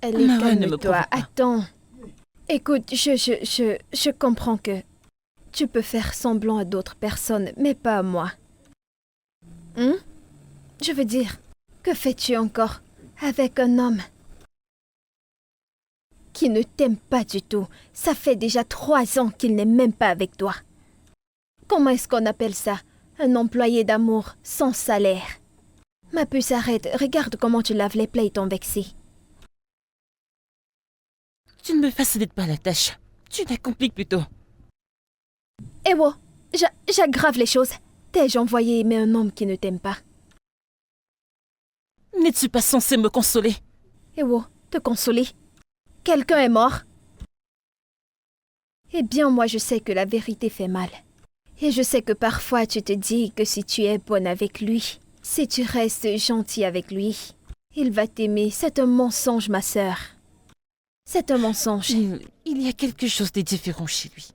Allez, Maman, ne me calme-toi. provoque pas. Attends. Écoute, je comprends que tu peux faire semblant à d'autres personnes, mais pas à moi. Je veux dire, que fais-tu encore avec un homme qui ne t'aime pas du tout? Ça fait déjà 3 ans qu'il n'est même pas avec toi. Comment est-ce qu'on appelle ça? Un employé d'amour sans salaire. Ma puce, arrête. Regarde comment tu laves les plats et t'en vexé. Tu ne me facilites pas la tâche. Tu la compliques plutôt. Ewo, j'aggrave les choses. T'ai-je envoyé aimer un homme qui ne t'aime pas? N'es-tu pas censé me consoler? Ewo, te consoler? Quelqu'un est mort? Eh bien, moi, je sais que la vérité fait mal. Et je sais que parfois, tu te dis que si tu es bonne avec lui, si tu restes gentil avec lui, il va t'aimer. C'est un mensonge, ma sœur. C'est un mensonge. Il y a quelque chose de différent chez lui.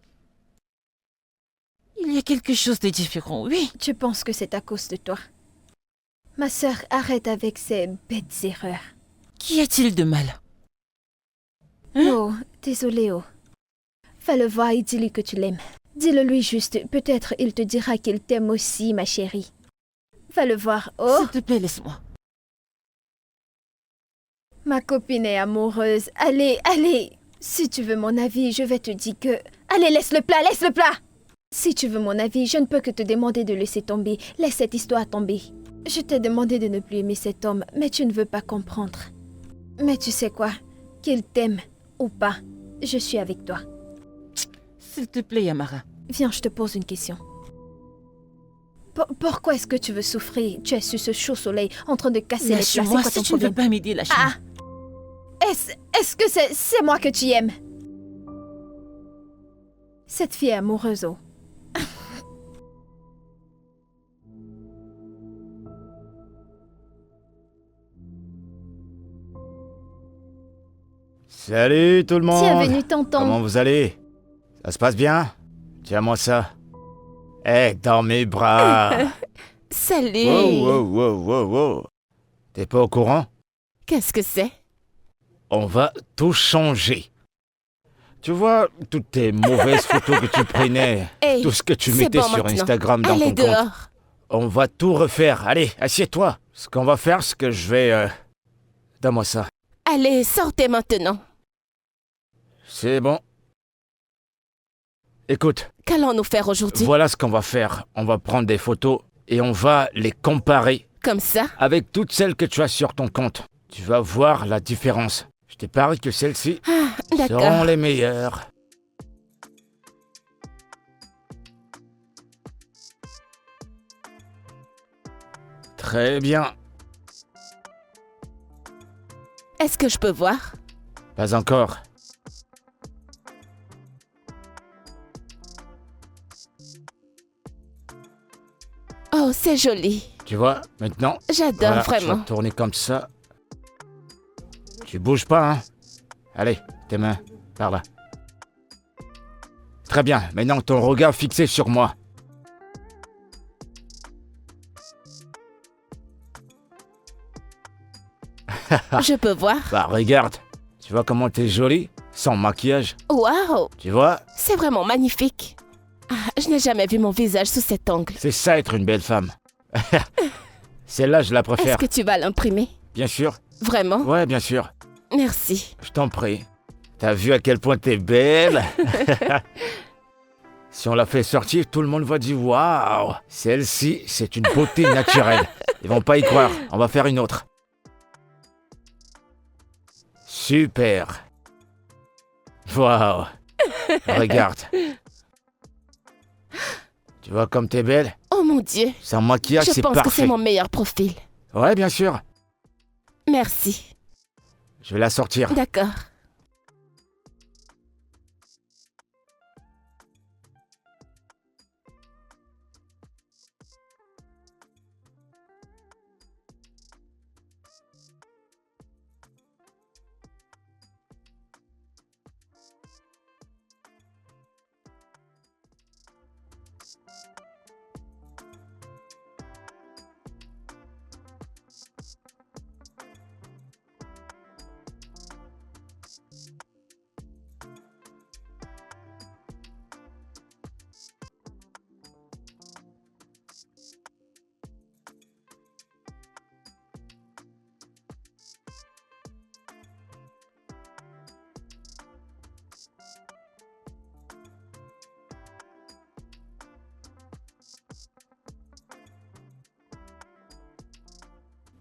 Il y a quelque chose de différent, oui. Tu penses que c'est à cause de toi? Ma sœur, arrête avec ces bêtes erreurs. Qu'y a-t-il de mal? Oh, désolé, oh. Va le voir et dis-lui que tu l'aimes. Dis-le lui juste, peut-être il te dira qu'il t'aime aussi, ma chérie. Va le voir, oh. S'il te plaît, laisse-moi. Ma copine est amoureuse. Allez, allez. Si tu veux mon avis, je vais te dire que... Allez, laisse le plat, laisse le plat. Si tu veux mon avis, je ne peux que te demander de laisser tomber. Laisse cette histoire tomber. Je t'ai demandé de ne plus aimer cet homme, mais tu ne veux pas comprendre. Mais tu sais quoi? Qu'il t'aime ou pas, je suis avec toi. S'il te plaît, Yamara. Viens, je te pose une question. Pourquoi est-ce que tu veux souffrir? Tu es sur ce chaud soleil en train de casser les plats. C'est Lâche-moi, quoi ton si tu ne veux problème? pas m'aider, lâche-moi. Ah! Est-ce que c'est moi que tu aimes? Cette fille est amoureuse, oh. Salut tout le monde. Bienvenue, tonton. Comment vous allez? Ça se passe bien? Tiens-moi ça. Dans mes bras. Salut. Wow. T'es pas au courant? Qu'est-ce que c'est? On va tout changer. Tu vois, toutes tes mauvaises photos que tu prenais, Hey, tout ce que tu c'est mettais bon sur maintenant. Instagram dans Allez ton compte. dehors. On va tout refaire. Allez, assieds-toi. Ce qu'on va faire, c'est que je vais... Donne-moi ça. Allez, sortez maintenant. C'est bon. Écoute, Qu'allons-nous faire aujourd'hui? voilà ce qu'on va faire. On va prendre des photos et on va les comparer Comme ça? avec toutes celles que tu as sur ton compte. Tu vas voir la différence. Je te parie que celles-ci Ah, seront d'accord. les meilleures. Très bien. Est-ce que je peux voir? Pas encore. Oh, c'est joli. Tu vois, maintenant, J'adore voilà, tu vraiment. vas tourner comme ça. Tu bouges pas, hein? Allez, tes mains, par là. Très bien, maintenant ton regard fixé sur moi. Je peux voir? Bah regarde, tu vois comment t'es jolie, sans maquillage, Waouh, tu vois? c'est vraiment magnifique. Ah, je n'ai jamais vu mon visage sous cet angle. C'est ça être une belle femme. Celle-là, je la Est-ce préfère. que tu vas l'imprimer? Bien sûr. Vraiment? Ouais, bien sûr. Merci. Je t'en prie. T'as vu à quel point t'es belle? Si on la fait sortir, tout le monde va dire waouh, celle-ci, c'est une beauté naturelle. Ils vont pas y croire. On va faire une autre. Super. Waouh. Regarde. Tu vois comme t'es belle? Oh mon Dieu, Sans maquillage, je c'est pense que c'est parfait. mon meilleur profil. Ouais, bien sûr. Merci. Je vais la sortir. D'accord.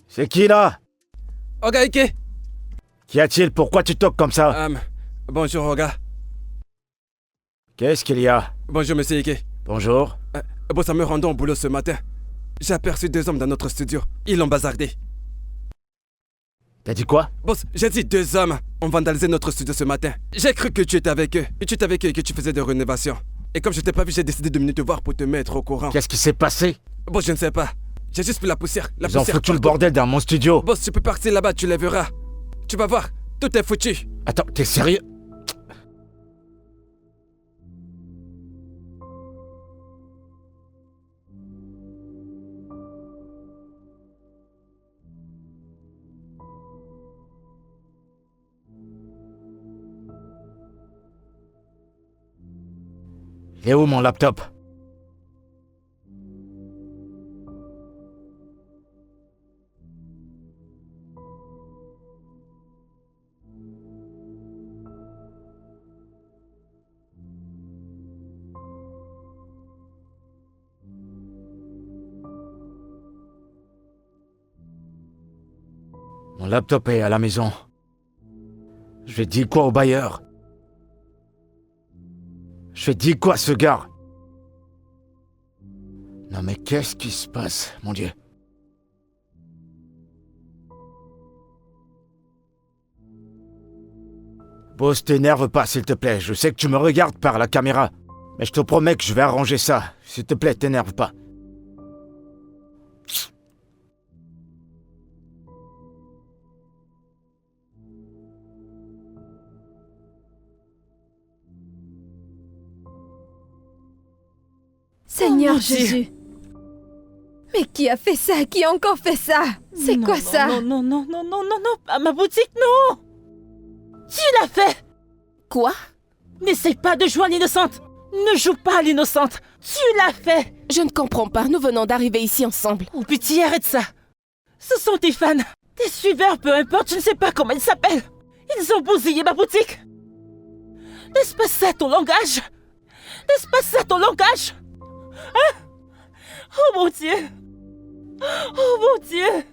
C'est qui là? Ogaike! Qu'y a-t-il? Pourquoi tu toques comme ça? Bonjour, Oga. Qu'est-ce qu'il y a? Bonjour, monsieur Ike. Bonjour. Boss, en me rendant au boulot ce matin, j'ai aperçu 2 hommes dans notre studio. Ils l'ont bazardé. T'as dit quoi? Boss, j'ai dit 2 hommes ont vandalisé notre studio ce matin. J'ai cru que tu étais avec eux. Et tu étais avec eux et que tu faisais des rénovations. Et comme je t'ai pas vu, j'ai décidé de venir te voir pour te mettre au courant. Qu'est-ce qui s'est passé? Boss, je ne sais pas. J'ai juste vu la poussière. La Ils ont poussière foutu le partout. bordel dans mon studio. Boss, tu peux partir là-bas, tu les verras. Tu vas voir, tout est foutu. Attends, t'es sérieux? Il est où mon laptop? Mon laptop est à la maison. Je vais dire quoi au bailleur? Je vais dire quoi à ce gars? Non mais qu'est-ce qui se passe, mon Dieu? Boss, t'énerve pas, s'il te plaît. Je sais que tu me regardes par la caméra. Mais je te promets que je vais arranger ça. S'il te plaît, t'énerve pas. Seigneur mon Dieu. Jésus. Mais qui a fait ça? Qui a encore fait ça? C'est Non, quoi non, ça? Non, non, non, non, non, non, non, pas ma boutique, non! Qui l'a fait? Quoi? N'essaye pas de jouer à l'innocente! Ne joue pas à l'innocente! Tu l'as fait! Je ne comprends pas, nous venons d'arriver ici ensemble. Oh pitié, arrête ça! Ce sont tes fans! Tes suiveurs, peu importe, je ne sais pas comment ils s'appellent! Ils ont bousillé ma boutique! N'est-ce pas ça ton langage? N'est-ce pas ça ton langage? Hein? Oh mon Dieu! Oh mon Dieu!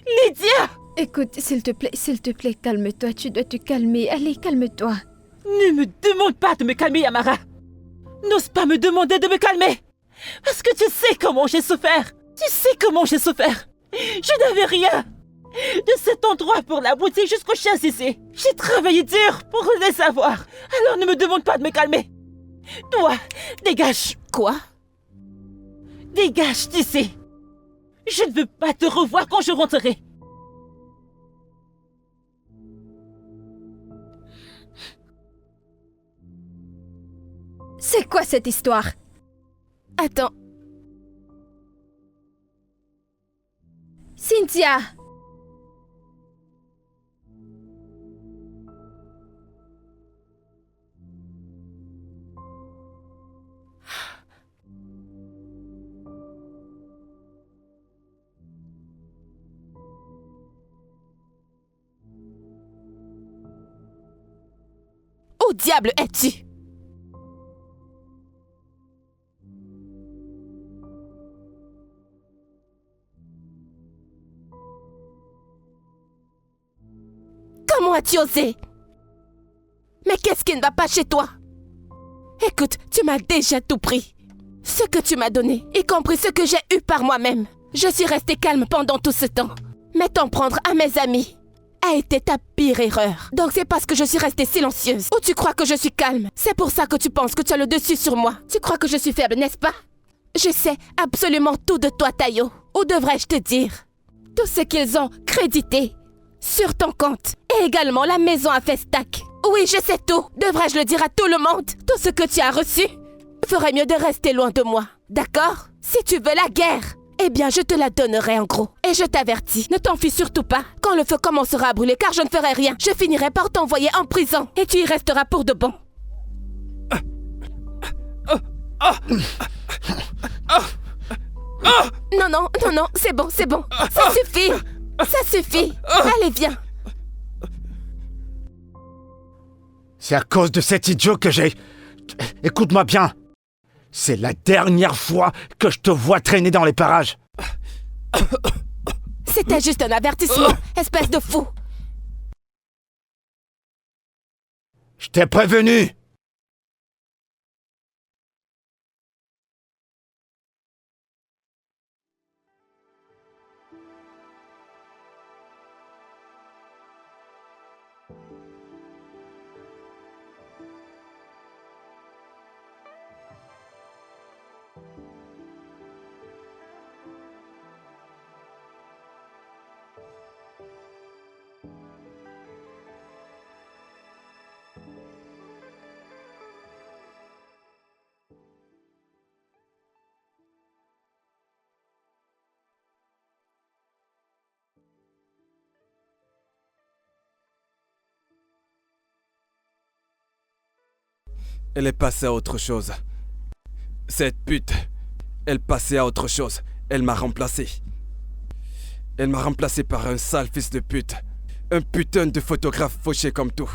Lydia! Écoute, s'il te plaît, calme-toi. Tu dois te calmer. Allez, calme-toi. Ne me demande pas de me calmer, Amara! N'ose pas me demander de me calmer! Parce que tu sais comment j'ai souffert! Tu sais comment j'ai souffert! Je n'avais rien! De cet endroit pour la boutique jusqu'au chien ici! J'ai travaillé dur pour les avoir! Alors ne me demande pas de me calmer! Toi, dégage! Quoi? Dégage d'ici! Je ne veux pas te revoir quand je rentrerai! C'est quoi cette histoire? Attends, Cynthia! où diable es-tu? Comment as-tu osé? Mais qu'est-ce qui ne va pas chez toi? Écoute, tu m'as déjà tout pris. Ce que tu m'as donné, y compris ce que j'ai eu par moi-même. Je suis restée calme pendant tout ce temps. Mais t'en prendre à mes amis a été ta pire erreur. Donc c'est parce que je suis restée silencieuse. Ou tu crois que je suis calme? C'est pour ça que tu penses que tu as le dessus sur moi. Tu crois que je suis faible, n'est-ce pas? Je sais absolument tout de toi, Tayo. Ou devrais-je te dire? Tout ce qu'ils ont crédité sur ton compte. Et également la maison à Festac. Oui, je sais tout. Devrais-je le dire à tout le monde? Tout ce que tu as reçu? Ferait mieux de rester loin de moi. D'accord? Si tu veux la guerre, eh bien je te la donnerai en gros. Et je t'avertis, ne t'enfuis surtout pas. Quand le feu commencera à brûler, car je ne ferai rien, je finirai par t'envoyer en prison. Et tu y resteras pour de bon. Non, non, non, non, c'est bon, c'est bon. Ça suffit. Ça suffit. Allez, viens. C'est à cause de cet idiot que j'ai... Écoute-moi bien. C'est la dernière fois que je te vois traîner dans les parages. C'était juste un avertissement, espèce de fou. Je t'ai prévenu! Elle est passée à autre chose. Cette pute, elle passait à autre chose. Elle m'a remplacé. Elle m'a remplacé par un sale fils de pute. Un putain de photographe fauché comme tout.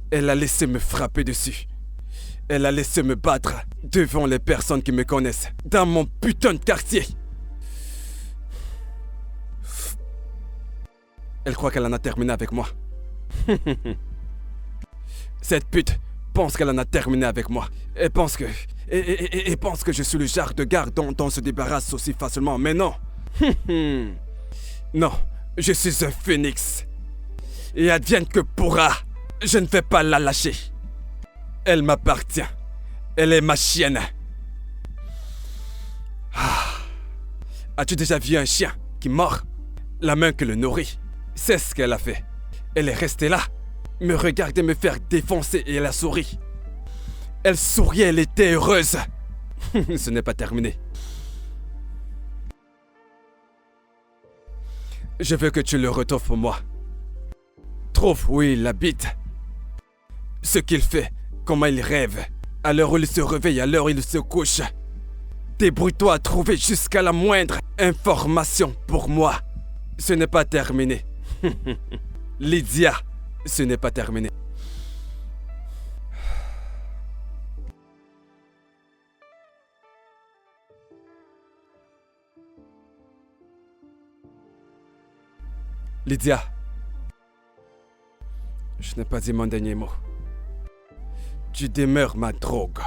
Elle a laissé me frapper dessus. Elle a laissé me battre devant les personnes qui me connaissent. Dans mon putain de quartier. Elle croit qu'elle en a terminé avec moi. Cette pute pense qu'elle en a terminé avec moi. Elle pense que... Et pense que je suis le genre de gars dont on se débarrasse aussi facilement. Mais non. Non, je suis un phénix. Et advienne que pourra, je ne vais pas la lâcher. Elle m'appartient. Elle est ma chienne. As-tu déjà vu un chien qui mord la main que le nourrit? C'est ce qu'elle a fait. Elle est restée là, me regarder me faire défoncer et elle a souri. Elle souriait, elle était heureuse. Ce n'est pas terminé. Je veux que tu le retrouves pour moi. Trouve où il habite. Ce qu'il fait, comment il rêve. À l'heure où il se réveille, à l'heure où il se couche. Débrouille-toi à trouver jusqu'à la moindre information pour moi. Ce n'est pas terminé. Lydia, ce n'est pas terminé. Lydia, je n'ai pas dit mon dernier mot. Tu demeures ma drogue.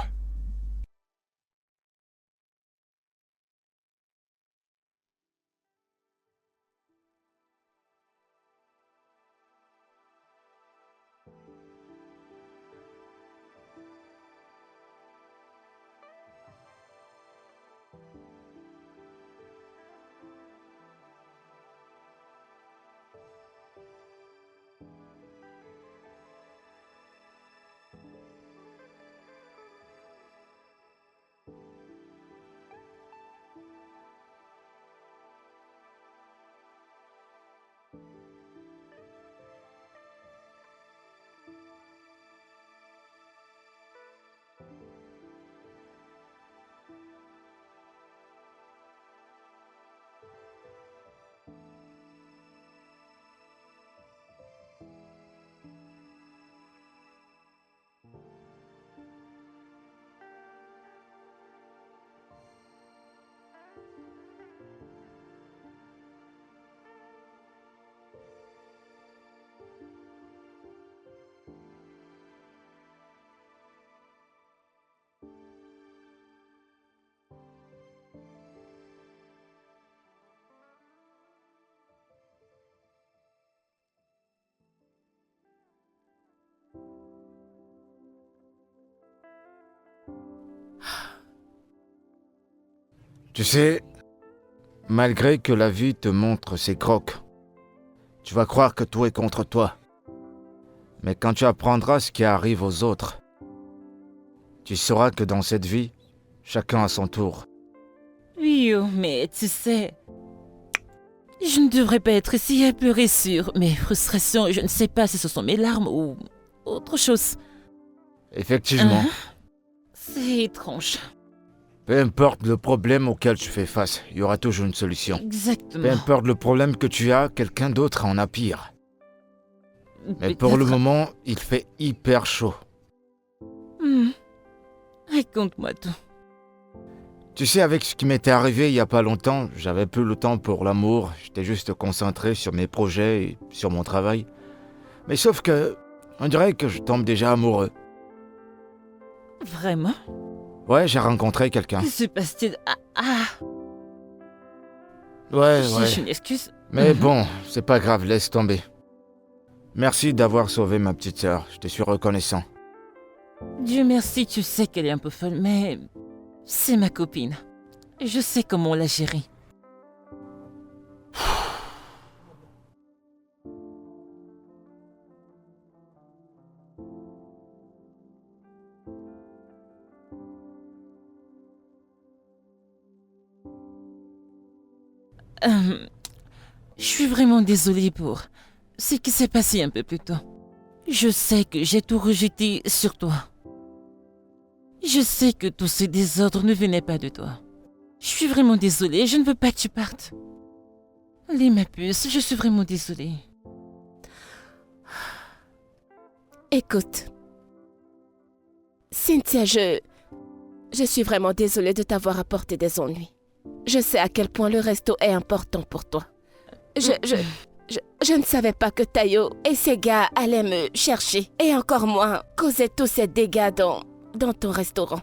Tu sais, malgré que la vie te montre ses crocs, tu vas croire que tout est contre toi. Mais quand tu apprendras ce qui arrive aux autres, tu sauras que dans cette vie, chacun a son tour. Oui, mais tu sais, je ne devrais pas être ici à pleurer sur mes frustrations. Je ne sais pas si ce sont mes larmes ou autre chose. Effectivement. C'est étrange. Peu importe le problème auquel tu fais face, il y aura toujours une solution. Exactement. Peu importe le problème que tu as, quelqu'un d'autre en a pire. Mais pour le moment, il fait hyper chaud. Raconte-moi tout. Tu sais, avec ce qui m'était arrivé il y a pas longtemps, j'avais plus le temps pour l'amour, j'étais juste concentré sur mes projets et sur mon travail. Mais sauf que, On dirait que je tombe déjà amoureux. Vraiment? Ouais, j'ai rencontré quelqu'un. Que se passe-t-il? Ouais. J'ai une excuse. Mais bon, c'est pas grave, laisse tomber. Merci d'avoir sauvé ma petite sœur, je te suis reconnaissant. Dieu merci, tu sais qu'elle est un peu folle, mais c'est ma copine. Je sais comment la gérer. Je suis vraiment désolée pour ce qui s'est passé un peu plus tôt. Je sais que j'ai tout rejeté sur toi. Je sais que tous ces désordres ne venaient pas de toi. Je suis vraiment désolée, je ne veux pas que tu partes. Allez, ma puce, je suis vraiment désolée. Écoute. Cynthia, je suis vraiment désolée de t'avoir apporté des ennuis. Je sais à quel point le resto est important pour toi. Je ne savais pas que Tayo et ses gars allaient me chercher. Et encore moins causer tous ces dégâts dans ton restaurant.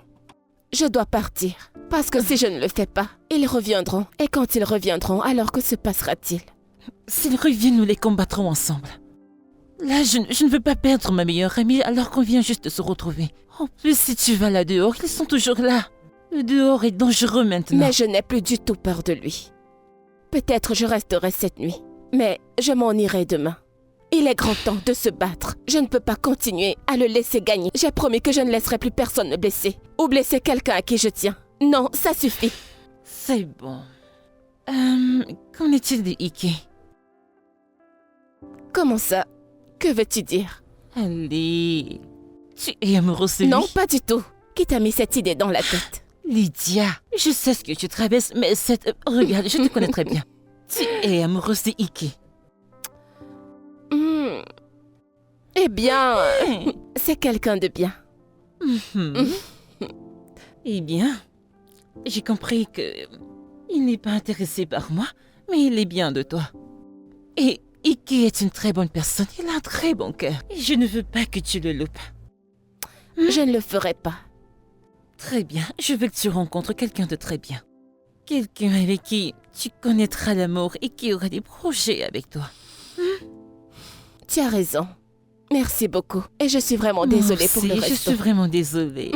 Je dois partir. Parce que si je ne le fais pas, ils reviendront. Et quand ils reviendront, alors que se passera-t-il? S'ils reviennent, nous les combattrons ensemble. Là, je ne veux pas perdre ma meilleure amie alors qu'on vient juste de se retrouver. En plus, si tu vas là dehors, ils sont toujours là. Le dehors est dangereux maintenant. Mais je n'ai plus du tout peur de lui. Peut-être je resterai cette nuit, mais je m'en irai demain. Il est grand temps de se battre. Je ne peux pas continuer à le laisser gagner. J'ai promis que je ne laisserai plus personne me blesser. Ou blesser quelqu'un à qui je tiens. Non, ça suffit. C'est bon. Qu'en est-il de Ike? Comment ça? Que veux-tu dire? Allez, tu es amoureuse de lui? Non, pas du tout. Qui t'a mis cette idée dans la tête? Lydia, je sais ce que tu traverses, mais regarde, je te connais très bien. Tu es amoureuse de Ike. Eh bien, c'est quelqu'un de bien. Eh bien, j'ai compris que il n'est pas intéressé par moi, mais il est bien de toi. Et Ike est une très bonne personne, il a un très bon cœur. Et je ne veux pas que tu le loupes. Je ne le ferai pas. Très bien, je veux que tu rencontres quelqu'un de très bien. Quelqu'un avec qui tu connaîtras l'amour et qui aura des projets avec toi. Tu as raison. Merci beaucoup. Et je suis vraiment désolée pour le resto. Je suis vraiment désolée.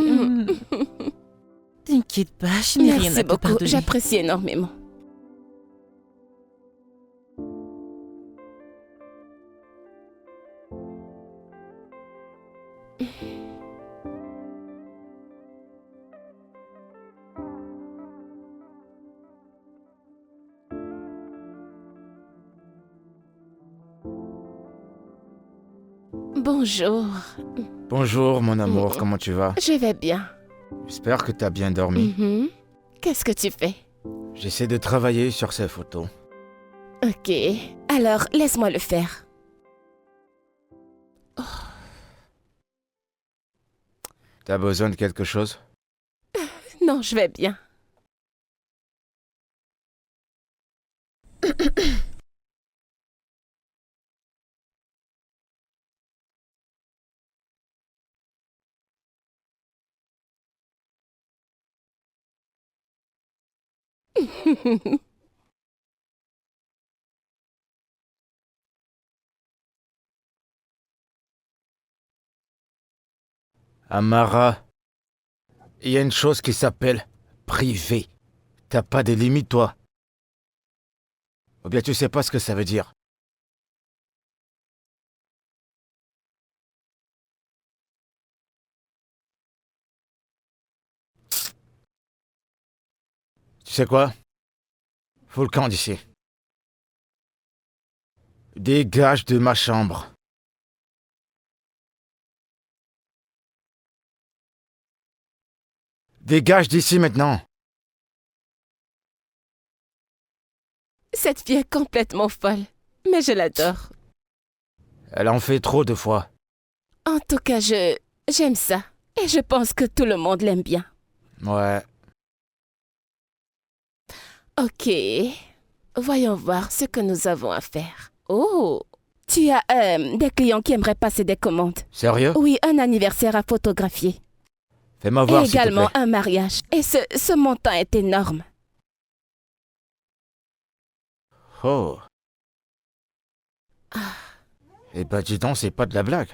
T'inquiète pas, je n'ai rien à te pardonner. Merci beaucoup, j'apprécie énormément. Bonjour. Bonjour mon amour, comment tu vas? Je vais bien. J'espère que t'as bien dormi. Qu'est-ce que tu fais? J'essaie de travailler sur ces photos. Ok, alors laisse-moi le faire. T'as besoin de quelque chose? Non, je vais bien. Amara, il y a une chose qui s'appelle privé. T'as pas de limites, toi? Ou bien tu sais pas ce que ça veut dire? Tu sais quoi? Faut le camp d'ici. Dégage de ma chambre. Dégage d'ici maintenant. Cette fille est complètement folle, mais je l'adore. Elle en fait trop de fois. En tout cas, j'aime ça. Et je pense que tout le monde l'aime bien. Ouais. Ok. Voyons voir ce que nous avons à faire. Oh, Tu as des clients qui aimeraient passer des commandes. Sérieux? Oui, un anniversaire à photographier. Fais-moi voir, Et s'il te également plaît. un mariage. Et ce montant est énorme. Oh. Eh ben, dis donc, c'est pas de la blague.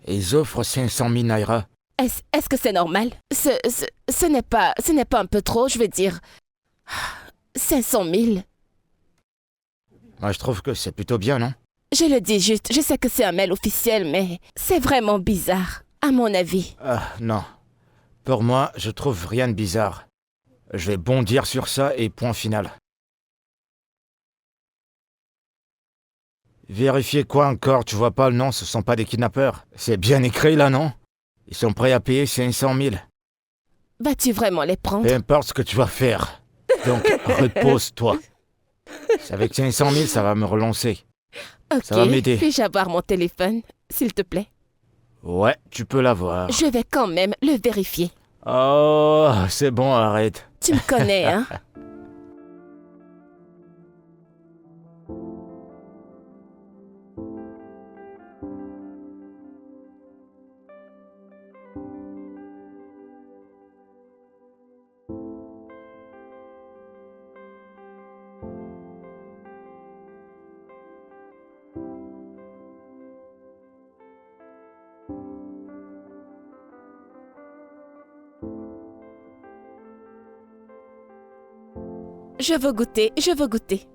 Ils offrent 500 000 naira. Est-ce que c'est normal? Ce n'est pas un peu trop, je veux dire. 500 000. Moi, je trouve que c'est plutôt bien, non? Je le dis juste, je sais que c'est un mail officiel, mais c'est vraiment bizarre, à mon avis. Ah, non. Pour moi, je trouve rien de bizarre. Je vais bondir sur ça et point final. Vérifier quoi encore? Tu vois pas le nom, ce sont pas des kidnappeurs. C'est bien écrit là, non? Ils sont prêts à payer 500 000. Vas-tu vraiment les prendre? Peu importe ce que tu vas faire. Donc, repose-toi. C'est avec 500 000, ça va me relancer. Ok, ça va m'aider. puis-je avoir mon téléphone, s'il te plaît? Ouais, tu peux l'avoir. Je vais quand même le vérifier. Oh, c'est bon, arrête. Tu me connais, hein? Je veux goûter, je veux goûter.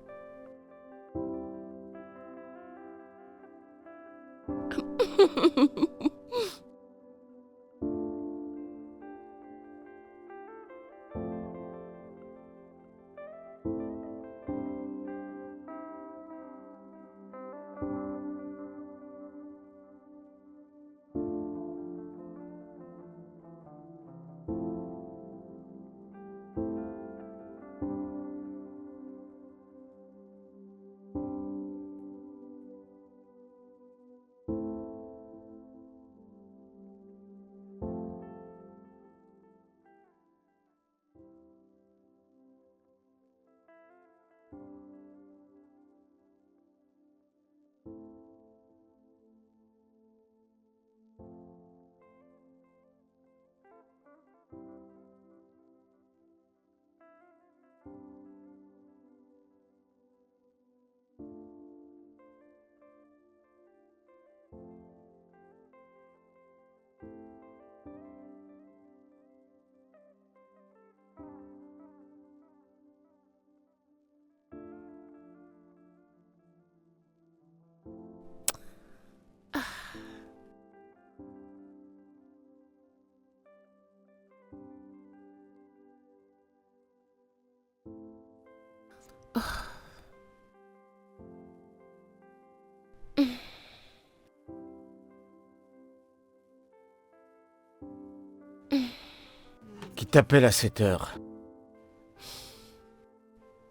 Qui t'appelle à cette heure?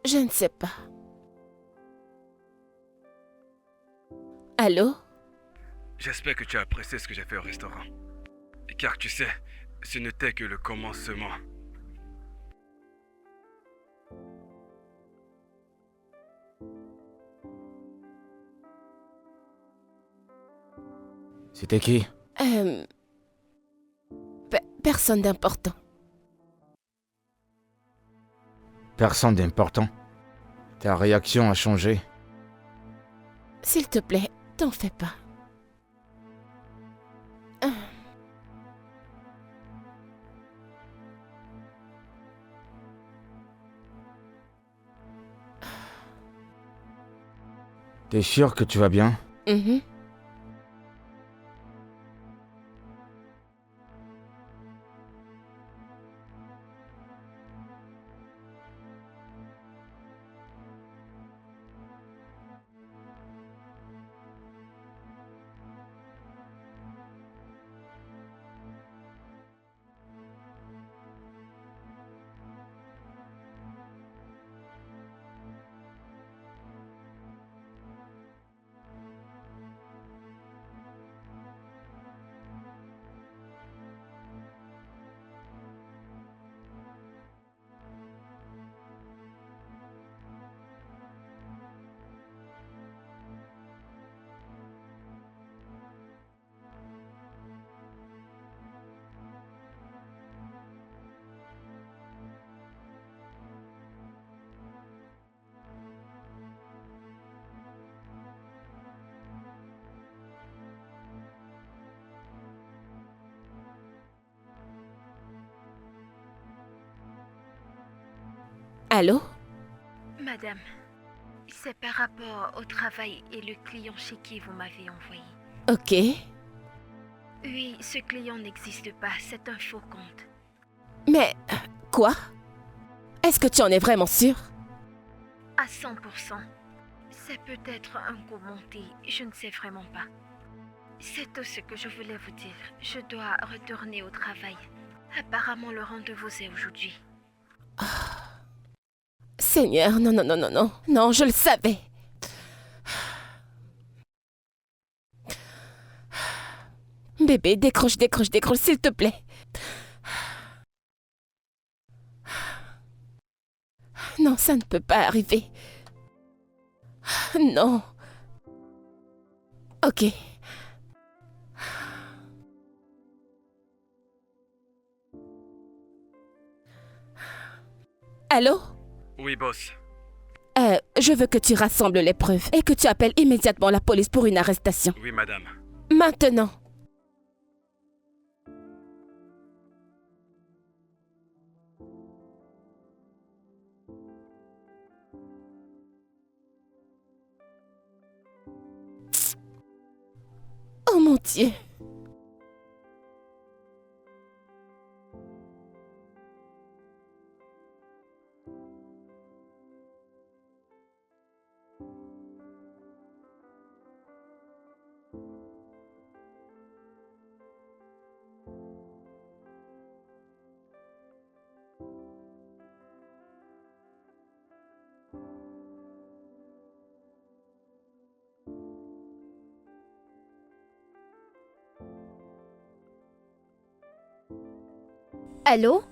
Je ne sais pas. Allô? J'espère que tu as apprécié ce que j'ai fait au restaurant. Car tu sais, ce n'était que le commencement. C'était qui? Personne d'important. Personne d'important. Ta réaction a changé. S'il te plaît, t'en fais pas. T'es sûr que tu vas bien? Mhm. Allô? Madame, c'est par rapport au travail et le client chez qui vous m'avez envoyé. Ok. Oui, ce client n'existe pas, c'est un faux compte. Mais quoi? Est-ce que tu en es vraiment sûr? À 100%. C'est peut-être un coup monté, je ne sais vraiment pas. C'est tout ce que je voulais vous dire. Je dois retourner au travail. Apparemment, le rendez-vous est aujourd'hui. Seigneur, non, non, non, non, non. Non, je le savais. Bébé, décroche, décroche, décroche, s'il te plaît. Non, ça ne peut pas arriver. Non. Ok. Allô? Oui, boss. Je veux que tu rassembles les preuves et que tu appelles immédiatement la police pour une arrestation. Oui, madame. Maintenant. Oh mon Dieu. Allô?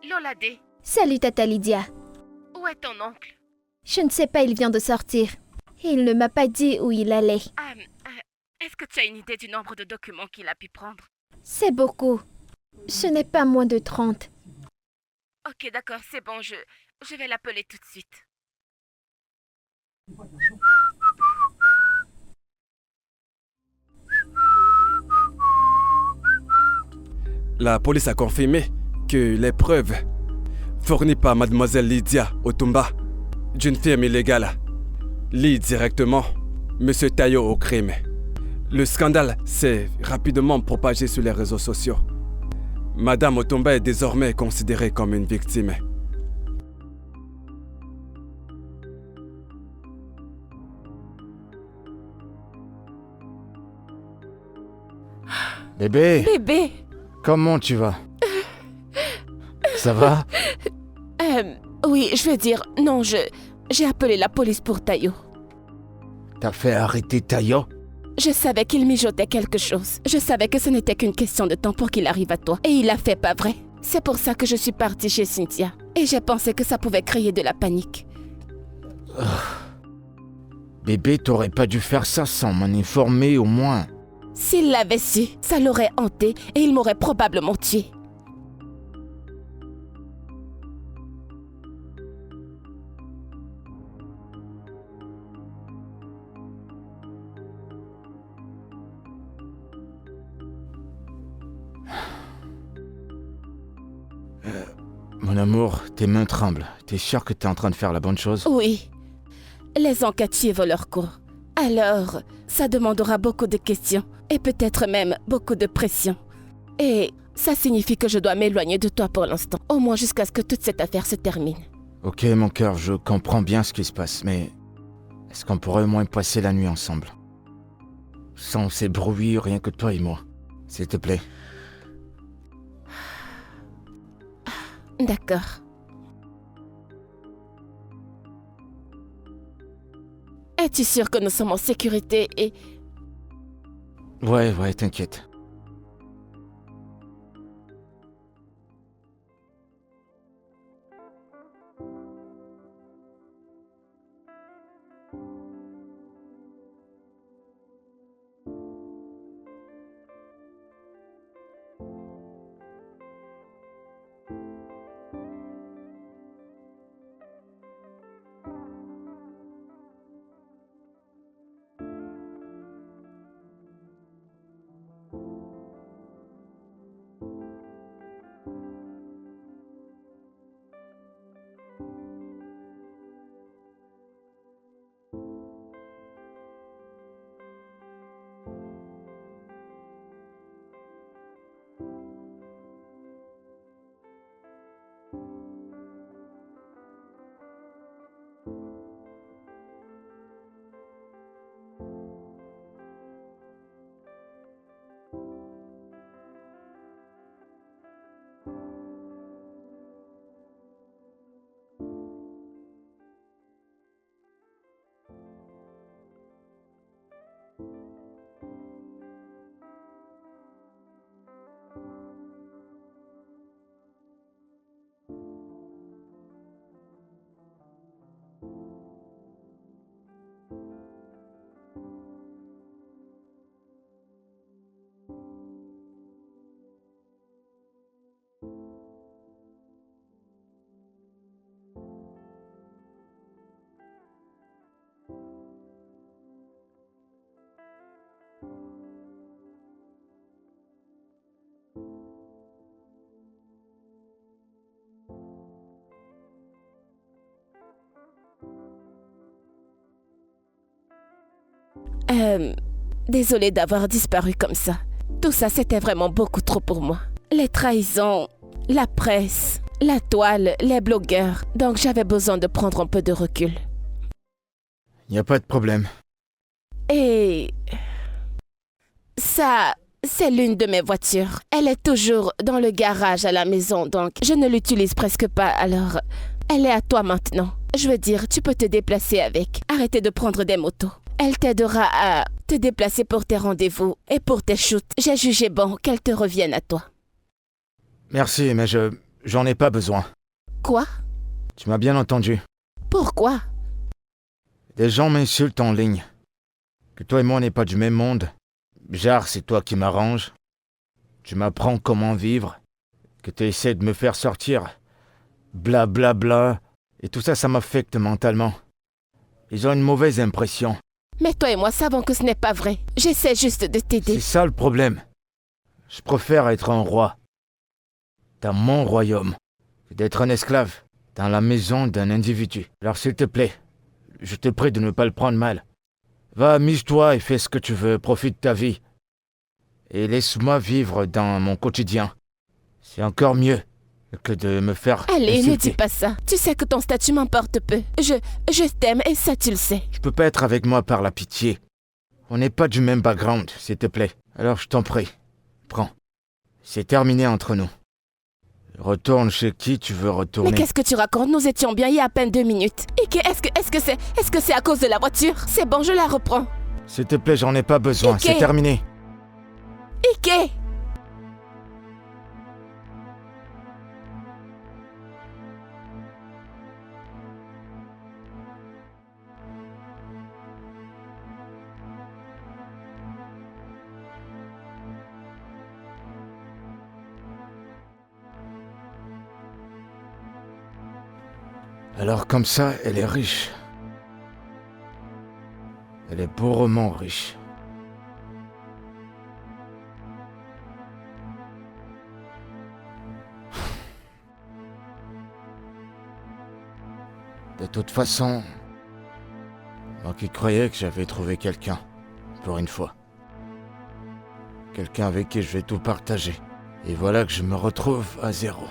Lolade, Salut Tata Lydia. où est ton oncle? Je ne sais pas, il vient de sortir. Et il ne m'a pas dit où il allait. Est-ce que tu as une idée du nombre de documents qu'il a pu prendre? C'est beaucoup. Ce n'est pas moins de 30. Ok, d'accord, c'est bon, je vais l'appeler tout de suite. La police a confirmé que les preuves fournies par mademoiselle Lydia Otumba d'une firme illégale lient directement Monsieur Tayo au crime. Le scandale s'est rapidement propagé sur les réseaux sociaux. Madame Otumba est désormais considérée comme une victime. Bébé, Bébé, comment tu vas? Ça va? oui, je veux dire, non, j'ai appelé la police pour Tayo. T'as fait arrêter Tayo? Je savais qu'il mijotait quelque chose. Je savais que ce n'était qu'une question de temps pour qu'il arrive à toi. Et il l'a fait, pas vrai? C'est pour ça que je suis partie chez Cynthia. Et j'ai pensé que ça pouvait créer de la panique. Bébé, t'aurais pas dû faire ça sans m'en informer au moins. S'il l'avait su, ça l'aurait hanté et il m'aurait probablement tué. Mon amour, tes mains tremblent. T'es sûr que t'es en train de faire la bonne chose? Oui, les enquêtes suivent leur cours. Alors, ça demandera beaucoup de questions et peut-être même beaucoup de pression. Et ça signifie que je dois m'éloigner de toi pour l'instant, au moins jusqu'à ce que toute cette affaire se termine. Ok, mon cœur, je comprends bien ce qui se passe, mais est-ce qu'on pourrait au moins passer la nuit ensemble? Sans ces bruits, rien que toi et moi. S'il te plaît. D'accord. Es-tu sûr que nous sommes en sécurité et... Ouais, t'inquiète. Désolée d'avoir disparu comme ça. Tout ça, c'était vraiment beaucoup trop pour moi. Les trahisons, la presse, la toile, les blogueurs. Donc j'avais besoin de prendre un peu de recul. Il n'y a pas de problème. Et... ça, c'est l'une de mes voitures. Elle est toujours dans le garage à la maison, donc je ne l'utilise presque pas, alors... elle est à toi maintenant. Je veux dire, tu peux te déplacer avec. Arrêtez de prendre des motos. Elle t'aidera à te déplacer pour tes rendez-vous et pour tes shoots. J'ai jugé bon qu'elle te revienne à toi. Merci, mais j'en ai pas besoin. Quoi? Tu m'as bien entendu. Pourquoi? Des gens m'insultent en ligne. Que toi et moi on n'est pas du même monde. Genre, c'est toi qui m'arranges. Tu m'apprends comment vivre. Que tu essaies de me faire sortir. Bla bla bla. Et tout ça, ça m'affecte mentalement. Ils ont une mauvaise impression. Mais toi et moi savons que ce n'est pas vrai. J'essaie juste de t'aider. C'est ça le problème. Je préfère être un roi. Dans mon royaume. Que d'être un esclave. Dans la maison d'un individu. Alors s'il te plaît, je te prie de ne pas le prendre mal. Va, amuse-toi et fais ce que tu veux. Profite de ta vie. Et laisse-moi vivre dans mon quotidien. C'est encore mieux que de me faire Allez, insulter. ne dis pas ça. Tu sais que ton statut m'importe peu. Je t'aime et ça tu le sais. Tu peux pas être avec moi par la pitié. On n'est pas du même background, s'il te plaît. Alors je t'en prie. Prends. C'est terminé entre nous. Retourne chez qui tu veux retourner. Mais qu'est-ce que tu racontes? Nous étions bien il y a à peine 2 minutes. Et est-ce que c'est à cause de la voiture? C'est bon, je la reprends. S'il te plaît, j'en ai pas besoin. Ike. C'est terminé. Ike! Alors comme ça, elle est riche. Elle est bourrement riche. De toute façon, moi qui croyais que j'avais trouvé quelqu'un, pour une fois. Quelqu'un avec qui je vais tout partager. Et voilà que je me retrouve à zéro.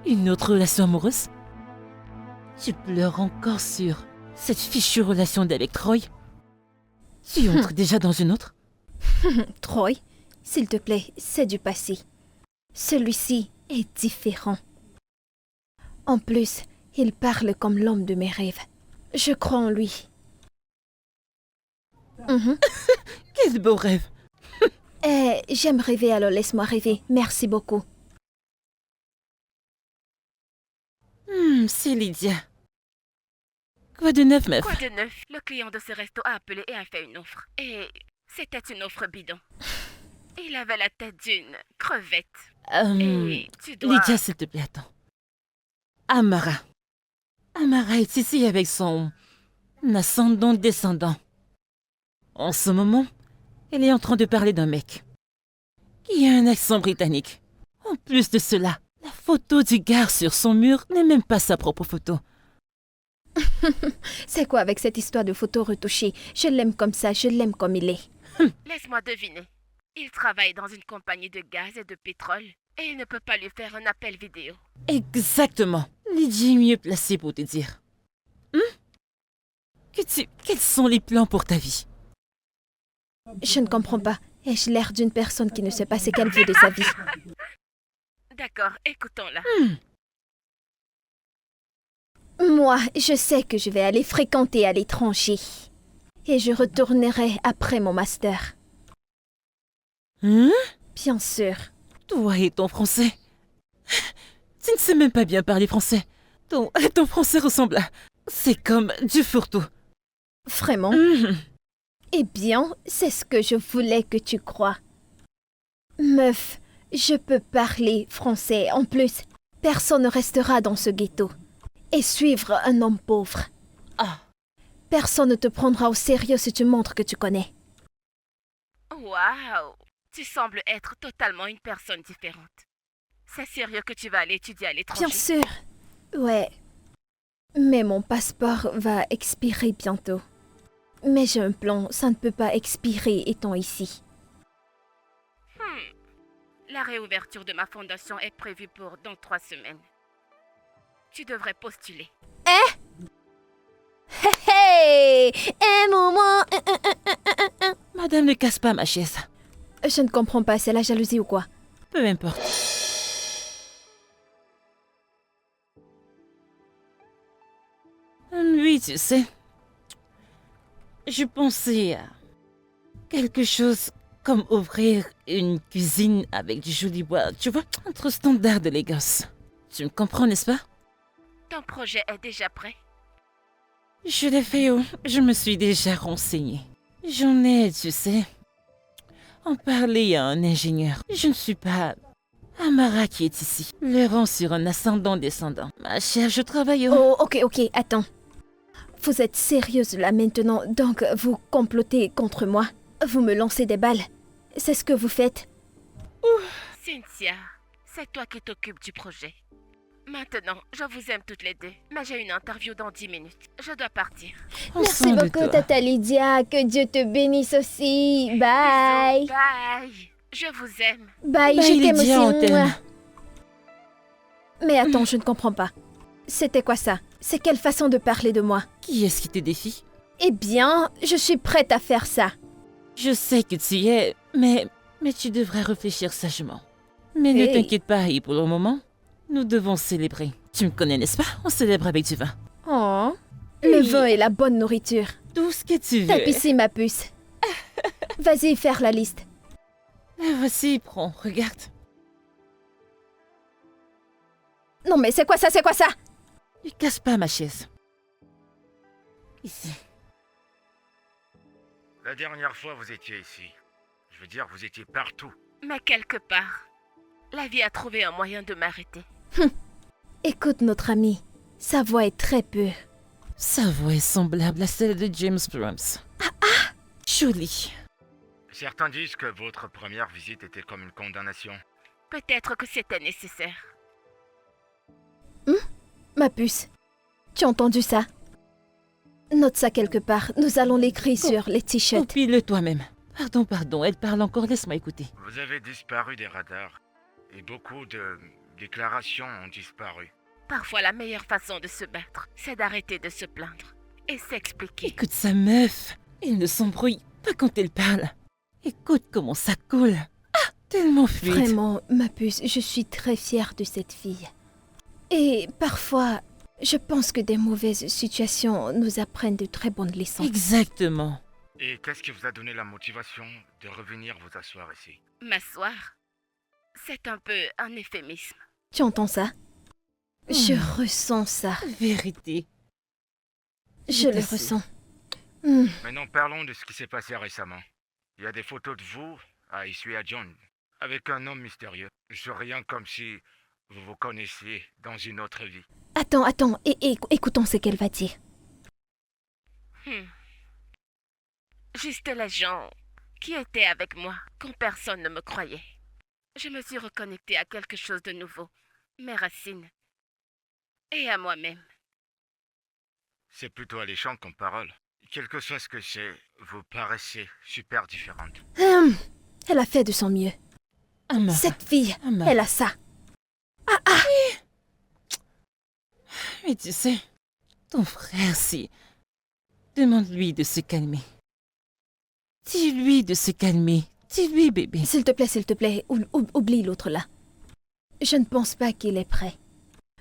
Une autre relation amoureuse? Tu pleures encore sur cette fichue relation d'avec Troy? Tu entres déjà dans une autre? Troy, s'il te plaît, c'est du passé. Celui-ci est différent. En plus, il parle comme l'homme de mes rêves. Je crois en lui. Quel beau rêve! J'aime rêver, alors laisse-moi rêver. Merci beaucoup. C'est Lydia. Quoi de neuf, meuf? Quoi de neuf? Le client de ce resto a appelé et a fait une offre. Et c'était une offre bidon. Il avait la tête d'une crevette. Et tu dois... Lydia, s'il te plaît, attends. Amara. Amara est ici avec son ascendant-descendant. En ce moment, elle est en train de parler d'un mec qui a un accent britannique. En plus de cela, la photo du gars sur son mur n'est même pas sa propre photo. C'est quoi avec cette histoire de photos retouchées? Je l'aime comme ça, je l'aime comme il est. Laisse-moi deviner. Il travaille dans une compagnie de gaz et de pétrole et il ne peut pas lui faire un appel vidéo. Exactement. Lydia est mieux placée pour te dire. Quels sont les plans pour ta vie? Je ne comprends pas. Ai-je l'air d'une personne qui ne sait pas ce qu'elle veut de sa vie? D'accord, écoutons-la. Moi, je sais que je vais aller fréquenter à l'étranger. Et je retournerai après mon master. Bien sûr. Toi et ton français. Tu ne sais même pas bien parler français. Ton français ressemble à... C'est comme du fourre-tout. Vraiment? Eh bien, c'est ce que je voulais que tu crois. Meuf, je peux parler français. En plus, personne ne restera dans ce ghetto. Et suivre un homme pauvre. Personne ne te prendra au sérieux si tu montres que tu connais. Waouh! Tu sembles être totalement une personne différente. C'est sérieux que tu vas aller étudier à l'étranger? Bien sûr. Ouais. Mais mon passeport va expirer bientôt. Mais j'ai un plan, ça ne peut pas expirer étant ici. La réouverture de ma fondation est prévue pour dans 3 semaines. Tu devrais postuler. Hey! Un moment! Madame, ne casse pas ma chaise. Je ne comprends pas, c'est la jalousie ou quoi? Peu importe. Oui, tu sais. Je pensais à quelque chose comme ouvrir une cuisine avec du joli bois. Tu vois, entre standard de l'élégance. Tu me comprends, n'est-ce pas? Ton projet est déjà prêt? Je l'ai fait, je me suis déjà renseignée. J'en ai, tu sais, en parler à un ingénieur. Je ne suis pas Amara qui est ici. Le rang sur un ascendant-descendant. Ma chère, je travaille au... Oh, ok, attends. Vous êtes sérieuse là maintenant, donc vous complotez contre moi? Vous me lancez des balles? C'est ce que vous faites? Cynthia, c'est toi qui t'occupes du projet. Maintenant, je vous aime toutes les deux, mais j'ai une interview dans 10 minutes. Je dois partir. Merci beaucoup, Tata Lydia. Que Dieu te bénisse aussi. Bye. Bisous, bye. Je vous aime. Bye, Bye, je t'aime Lydia, on aussi. t'aime. Mais attends, je ne comprends pas. C'était quoi ça? C'est quelle façon de parler de moi? Qui est-ce qui te défie? Eh bien, je suis prête à faire ça. Je sais que tu y es, mais tu devrais réfléchir sagement. Mais ne Hey. t'inquiète pas, et pour le moment, nous devons célébrer. Tu me connais, n'est-ce pas? On célèbre avec du vin. Oh, le vin et la bonne nourriture. Tout ce que tu veux. Tape ici, ma puce. Vas-y, faire la liste. La voici, prends, regarde. Non mais c'est quoi ça? Ne casse pas ma chaise. Ici. La dernière fois, vous étiez ici. Je veux dire, vous étiez partout. Mais quelque part, la vie a trouvé un moyen de m'arrêter. Écoute notre ami. Sa voix est très pure. Sa voix est semblable à celle de James Brahms. Jolie. Certains disent que votre première visite était comme une condamnation. Peut-être que c'était nécessaire. Ma puce, tu as entendu ça? Note ça quelque part. Nous allons l'écrire sur les t-shirts. Copie-le toi-même. Pardon, elle parle encore, laisse-moi écouter. Vous avez disparu des radars. Et beaucoup de déclarations ont disparu. Parfois, la meilleure façon de se battre, c'est d'arrêter de se plaindre et s'expliquer. Écoute sa meuf. Elle ne s'embrouille pas quand elle parle. Écoute comment ça coule. Ah, tellement fluide. Vraiment, ma puce, je suis très fière de cette fille. Et parfois, je pense que des mauvaises situations nous apprennent de très bonnes leçons. Exactement. Et qu'est-ce qui vous a donné la motivation de revenir vous asseoir ici? M'asseoir, c'est un peu un euphémisme. Tu entends ça? Je ressens ça. Vérité. Je le Tout à fait. ressens. Maintenant, parlons de ce qui s'est passé récemment. Il y a des photos de vous à Issue à John, avec un homme mystérieux. Je rien comme si vous vous connaissiez dans une autre vie. Attends, écoutons ce qu'elle va dire. Juste les gens qui étaient avec moi quand personne ne me croyait. Je me suis reconnectée à quelque chose de nouveau, mes racines, et à moi-même. C'est plutôt alléchant comme parole. Quel que soit ce que c'est, vous paraissez super différente. Elle a fait de son mieux. Amara. Cette fille, Amara. elle a ça. Mais tu sais, ton frère, si... Demande-lui de se calmer. Dis-lui de se calmer. Dis-lui, bébé. S'il te plaît, oublie l'autre là. Je ne pense pas qu'il est prêt.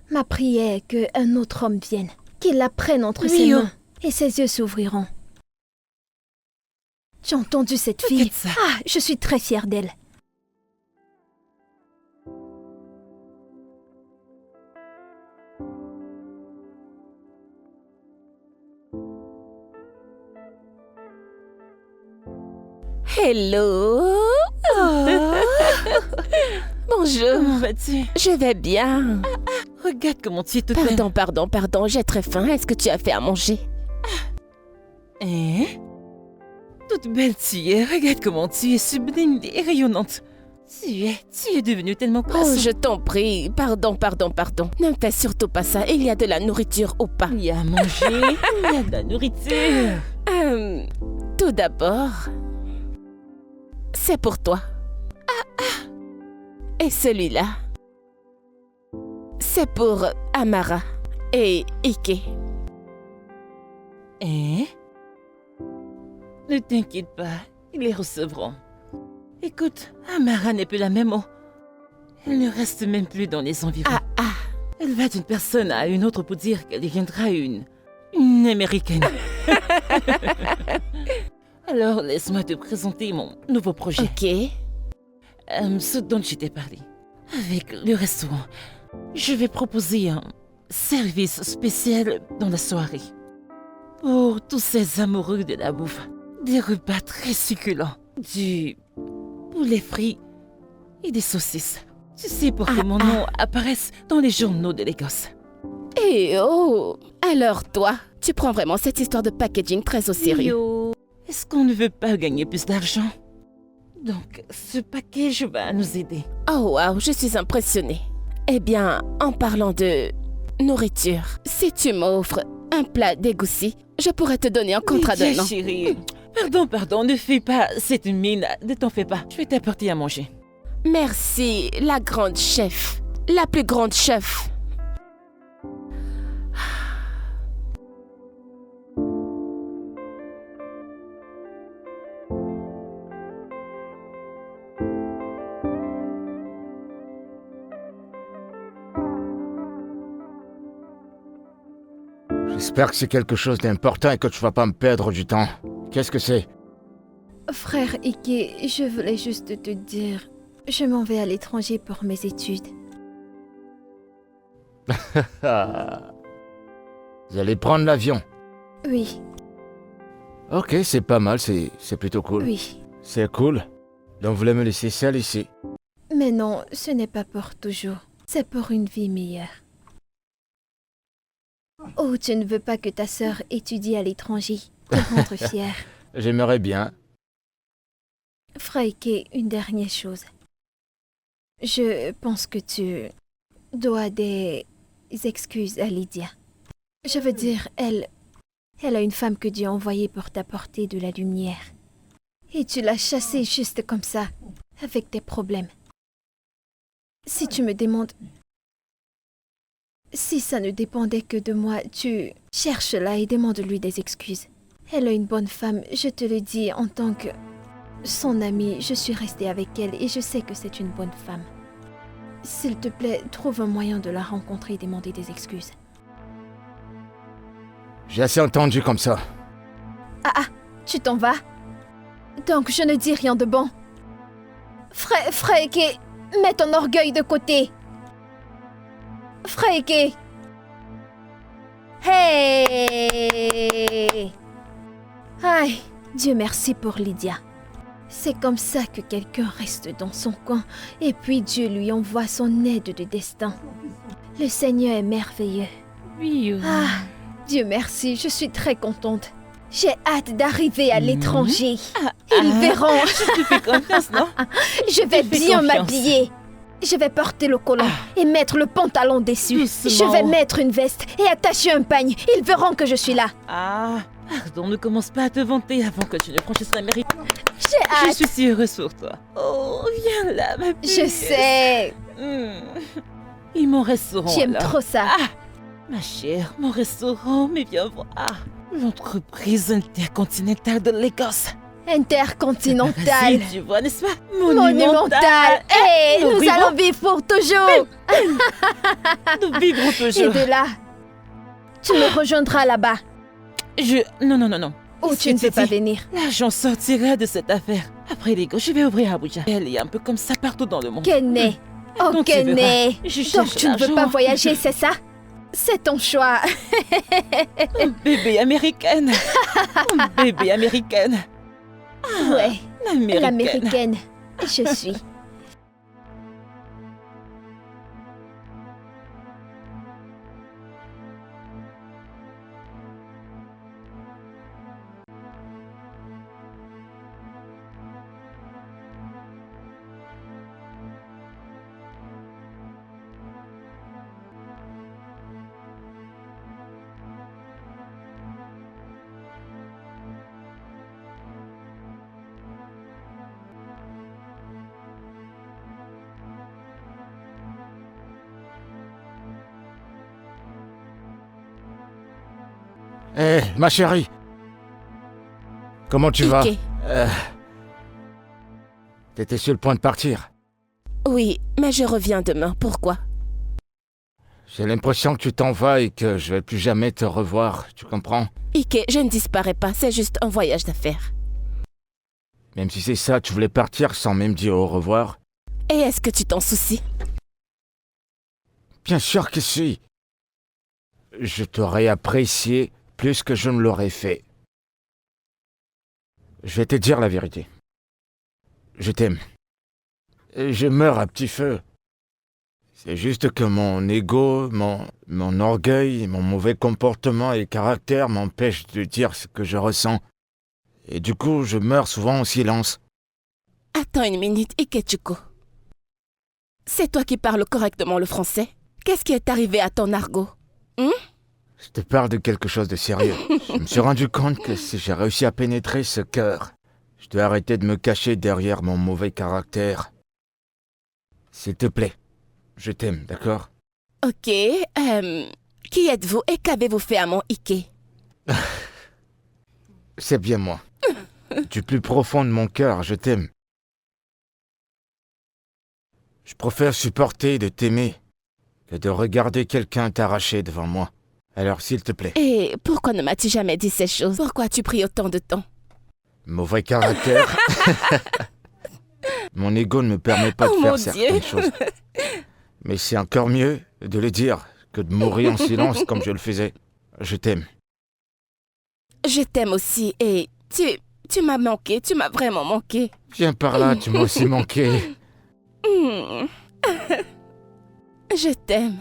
Ma prière est qu'un autre homme vienne, qu'il la prenne entre Oui, ses oh. mains, et ses yeux s'ouvriront. Tu as entendu cette fille? Regarde ça. Ah, je suis très fière d'elle. Hello. Bonjour. Comment vas-tu? Je vais bien. Regarde comment tu es toute belle. Pardon, j'ai très faim. Est-ce que tu as fait à manger? Hein? Toute belle tu es. Regarde comment tu es sublime et rayonnante. Tu es devenue tellement Oh, passante. je t'en prie. Pardon. Ne me fais surtout pas ça. Il y a de la nourriture au pas. Il y a à manger, il y a de la nourriture. Tout d'abord, c'est pour toi. Et celui-là, c'est pour Amara et Ike. Hein? Ne t'inquiète pas, ils les recevront. Écoute, Amara n'est plus la même. Oh. Elle ne reste même plus dans les environs. Elle va d'une personne à une autre pour dire qu'elle deviendra une américaine. Alors, laisse-moi te présenter mon nouveau projet. Ok. Ce dont je t'ai parlé. Avec le restaurant, je vais proposer un service spécial dans la soirée. Pour tous ces amoureux de la bouffe. Des repas très succulents. Du poulet frit et des saucisses. Tu sais, pour que mon nom apparaisse dans les journaux de l'Écosse. Eh oh! Alors toi, tu prends vraiment cette histoire de packaging très au sérieux. Yo. Est-ce qu'on ne veut pas gagner plus d'argent? Donc, ce package va nous aider. Oh wow, je suis impressionnée. Eh bien, en parlant de nourriture, si tu m'offres un plat d'égoussi, je pourrais te donner un contrat Lydia, d'un an. chérie. Pardon, ne fais pas cette mine. Ne t'en fais pas. Je vais t'apporter à manger. Merci, la grande chef. La plus grande chef. J'espère que c'est quelque chose d'important et que tu vas pas me perdre du temps. Qu'est-ce que c'est? Frère Ike, je voulais juste te dire, je m'en vais à l'étranger pour mes études. Vous allez prendre l'avion. Oui, Ok, c'est pas mal, c'est plutôt cool. oui. C'est cool. Donc vous voulez me laisser seule ici? Mais non, ce n'est pas pour toujours. C'est pour une vie meilleure. Oh, tu ne veux pas que ta sœur étudie à l'étranger, te rendre fière. J'aimerais bien. Freike, une dernière chose. Je pense que tu dois des excuses à Lydia. Je veux dire, elle a une femme que Dieu a envoyée pour t'apporter de la lumière. Et tu l'as chassée juste comme ça, avec tes problèmes. Si tu me demandes, Si ça ne dépendait que de moi, tu cherches-la et demande-lui des excuses. Elle est une bonne femme, je te le dis en tant que son amie. Je suis restée avec elle et je sais que c'est une bonne femme. S'il te plaît, trouve un moyen de la rencontrer et demander des excuses. J'ai assez entendu comme ça. Ah, tu t'en vas? Donc je ne dis rien de bon. Freike, mets ton orgueil de côté. Freike. Hey! Aïe, Dieu merci pour Lydia. C'est comme ça que quelqu'un reste dans son coin et puis Dieu lui envoie son aide de destin. Le Seigneur est merveilleux. Oui. Ah, Dieu merci, je suis très contente. J'ai hâte d'arriver à l'étranger. Ils verront. Je te fais confiance, non? Je vais Tu fais bien confiance. m'habiller. Je vais porter le collant et mettre le pantalon dessus. Doucement. Je vais mettre une veste et attacher un pagne. Ils verront que je suis là. Ah, pardon, ne commence pas à te vanter avant que tu ne franchisses l'Amérique. J'ai Je hâte. suis si heureuse pour toi. Oh, viens là, ma Je puce. sais. Et mon restaurant, Tu aimes alors? trop ça. Ah, ma chère, mon restaurant, mais viens voir. L'entreprise intercontinentale de l'Écosse. Intercontinental. Tu vois, n'est-ce pas? Monumental. Hey, Nous nous vivons- allons vivre pour toujours. Nous vivrons Et toujours. de là, tu me rejoindras là-bas. Non. Ou tu ne peux pas venir. L'argent sortira de cette affaire. Après l'ego, je vais ouvrir Abuja. Elle est un peu comme ça partout dans le monde. Kenny. Oh, Donc, tu verras. Kenny. Je Donc cherche tu ne veux l'argent. pas voyager, c'est ça? C'est ton choix. Oh, bébé américaine. Oh, bébé américaine. Ouais, L'américaine. l'américaine. Je suis. Hé, ma chérie. Comment tu vas? Ike. T'étais sur le point de partir. Oui, mais je reviens demain. Pourquoi? J'ai l'impression que tu t'en vas et que je vais plus jamais te revoir, tu comprends? Ike, je ne disparais pas, c'est juste un voyage d'affaires. Même si c'est ça, tu voulais partir sans même dire au revoir? Et est-ce que tu t'en soucies? Bien sûr que si. Je t'aurais apprécié plus que je ne l'aurais fait. Je vais te dire la vérité. Je t'aime. Et je meurs à petit feu. C'est juste que mon ego, mon orgueil, mon mauvais comportement et caractère m'empêchent de dire ce que je ressens. Et du coup, je meurs souvent en silence. Attends une minute, Ikechuko. C'est toi qui parles correctement le français? Qu'est-ce qui est arrivé à ton argot? Je te parle de quelque chose de sérieux. Je me suis rendu compte que si j'ai réussi à pénétrer ce cœur, je dois arrêter de me cacher derrière mon mauvais caractère. S'il te plaît, je t'aime, d'accord? Ok, qui êtes-vous et qu'avez-vous fait à mon Ike? C'est bien moi. Du plus profond de mon cœur, je t'aime. Je préfère supporter de t'aimer que de regarder quelqu'un t'arracher devant moi. Alors s'il te plaît. Et pourquoi ne m'as-tu jamais dit ces choses? Pourquoi as-tu pris autant de temps? Mauvais caractère. Mon ego ne me permet pas de Oh, faire mon certaines Dieu. choses. Mais c'est encore mieux de le dire que de mourir en silence comme je le faisais. Je t'aime. Je t'aime aussi et tu m'as manqué, tu m'as vraiment manqué. Viens par là, tu m'as aussi manqué. Je t'aime.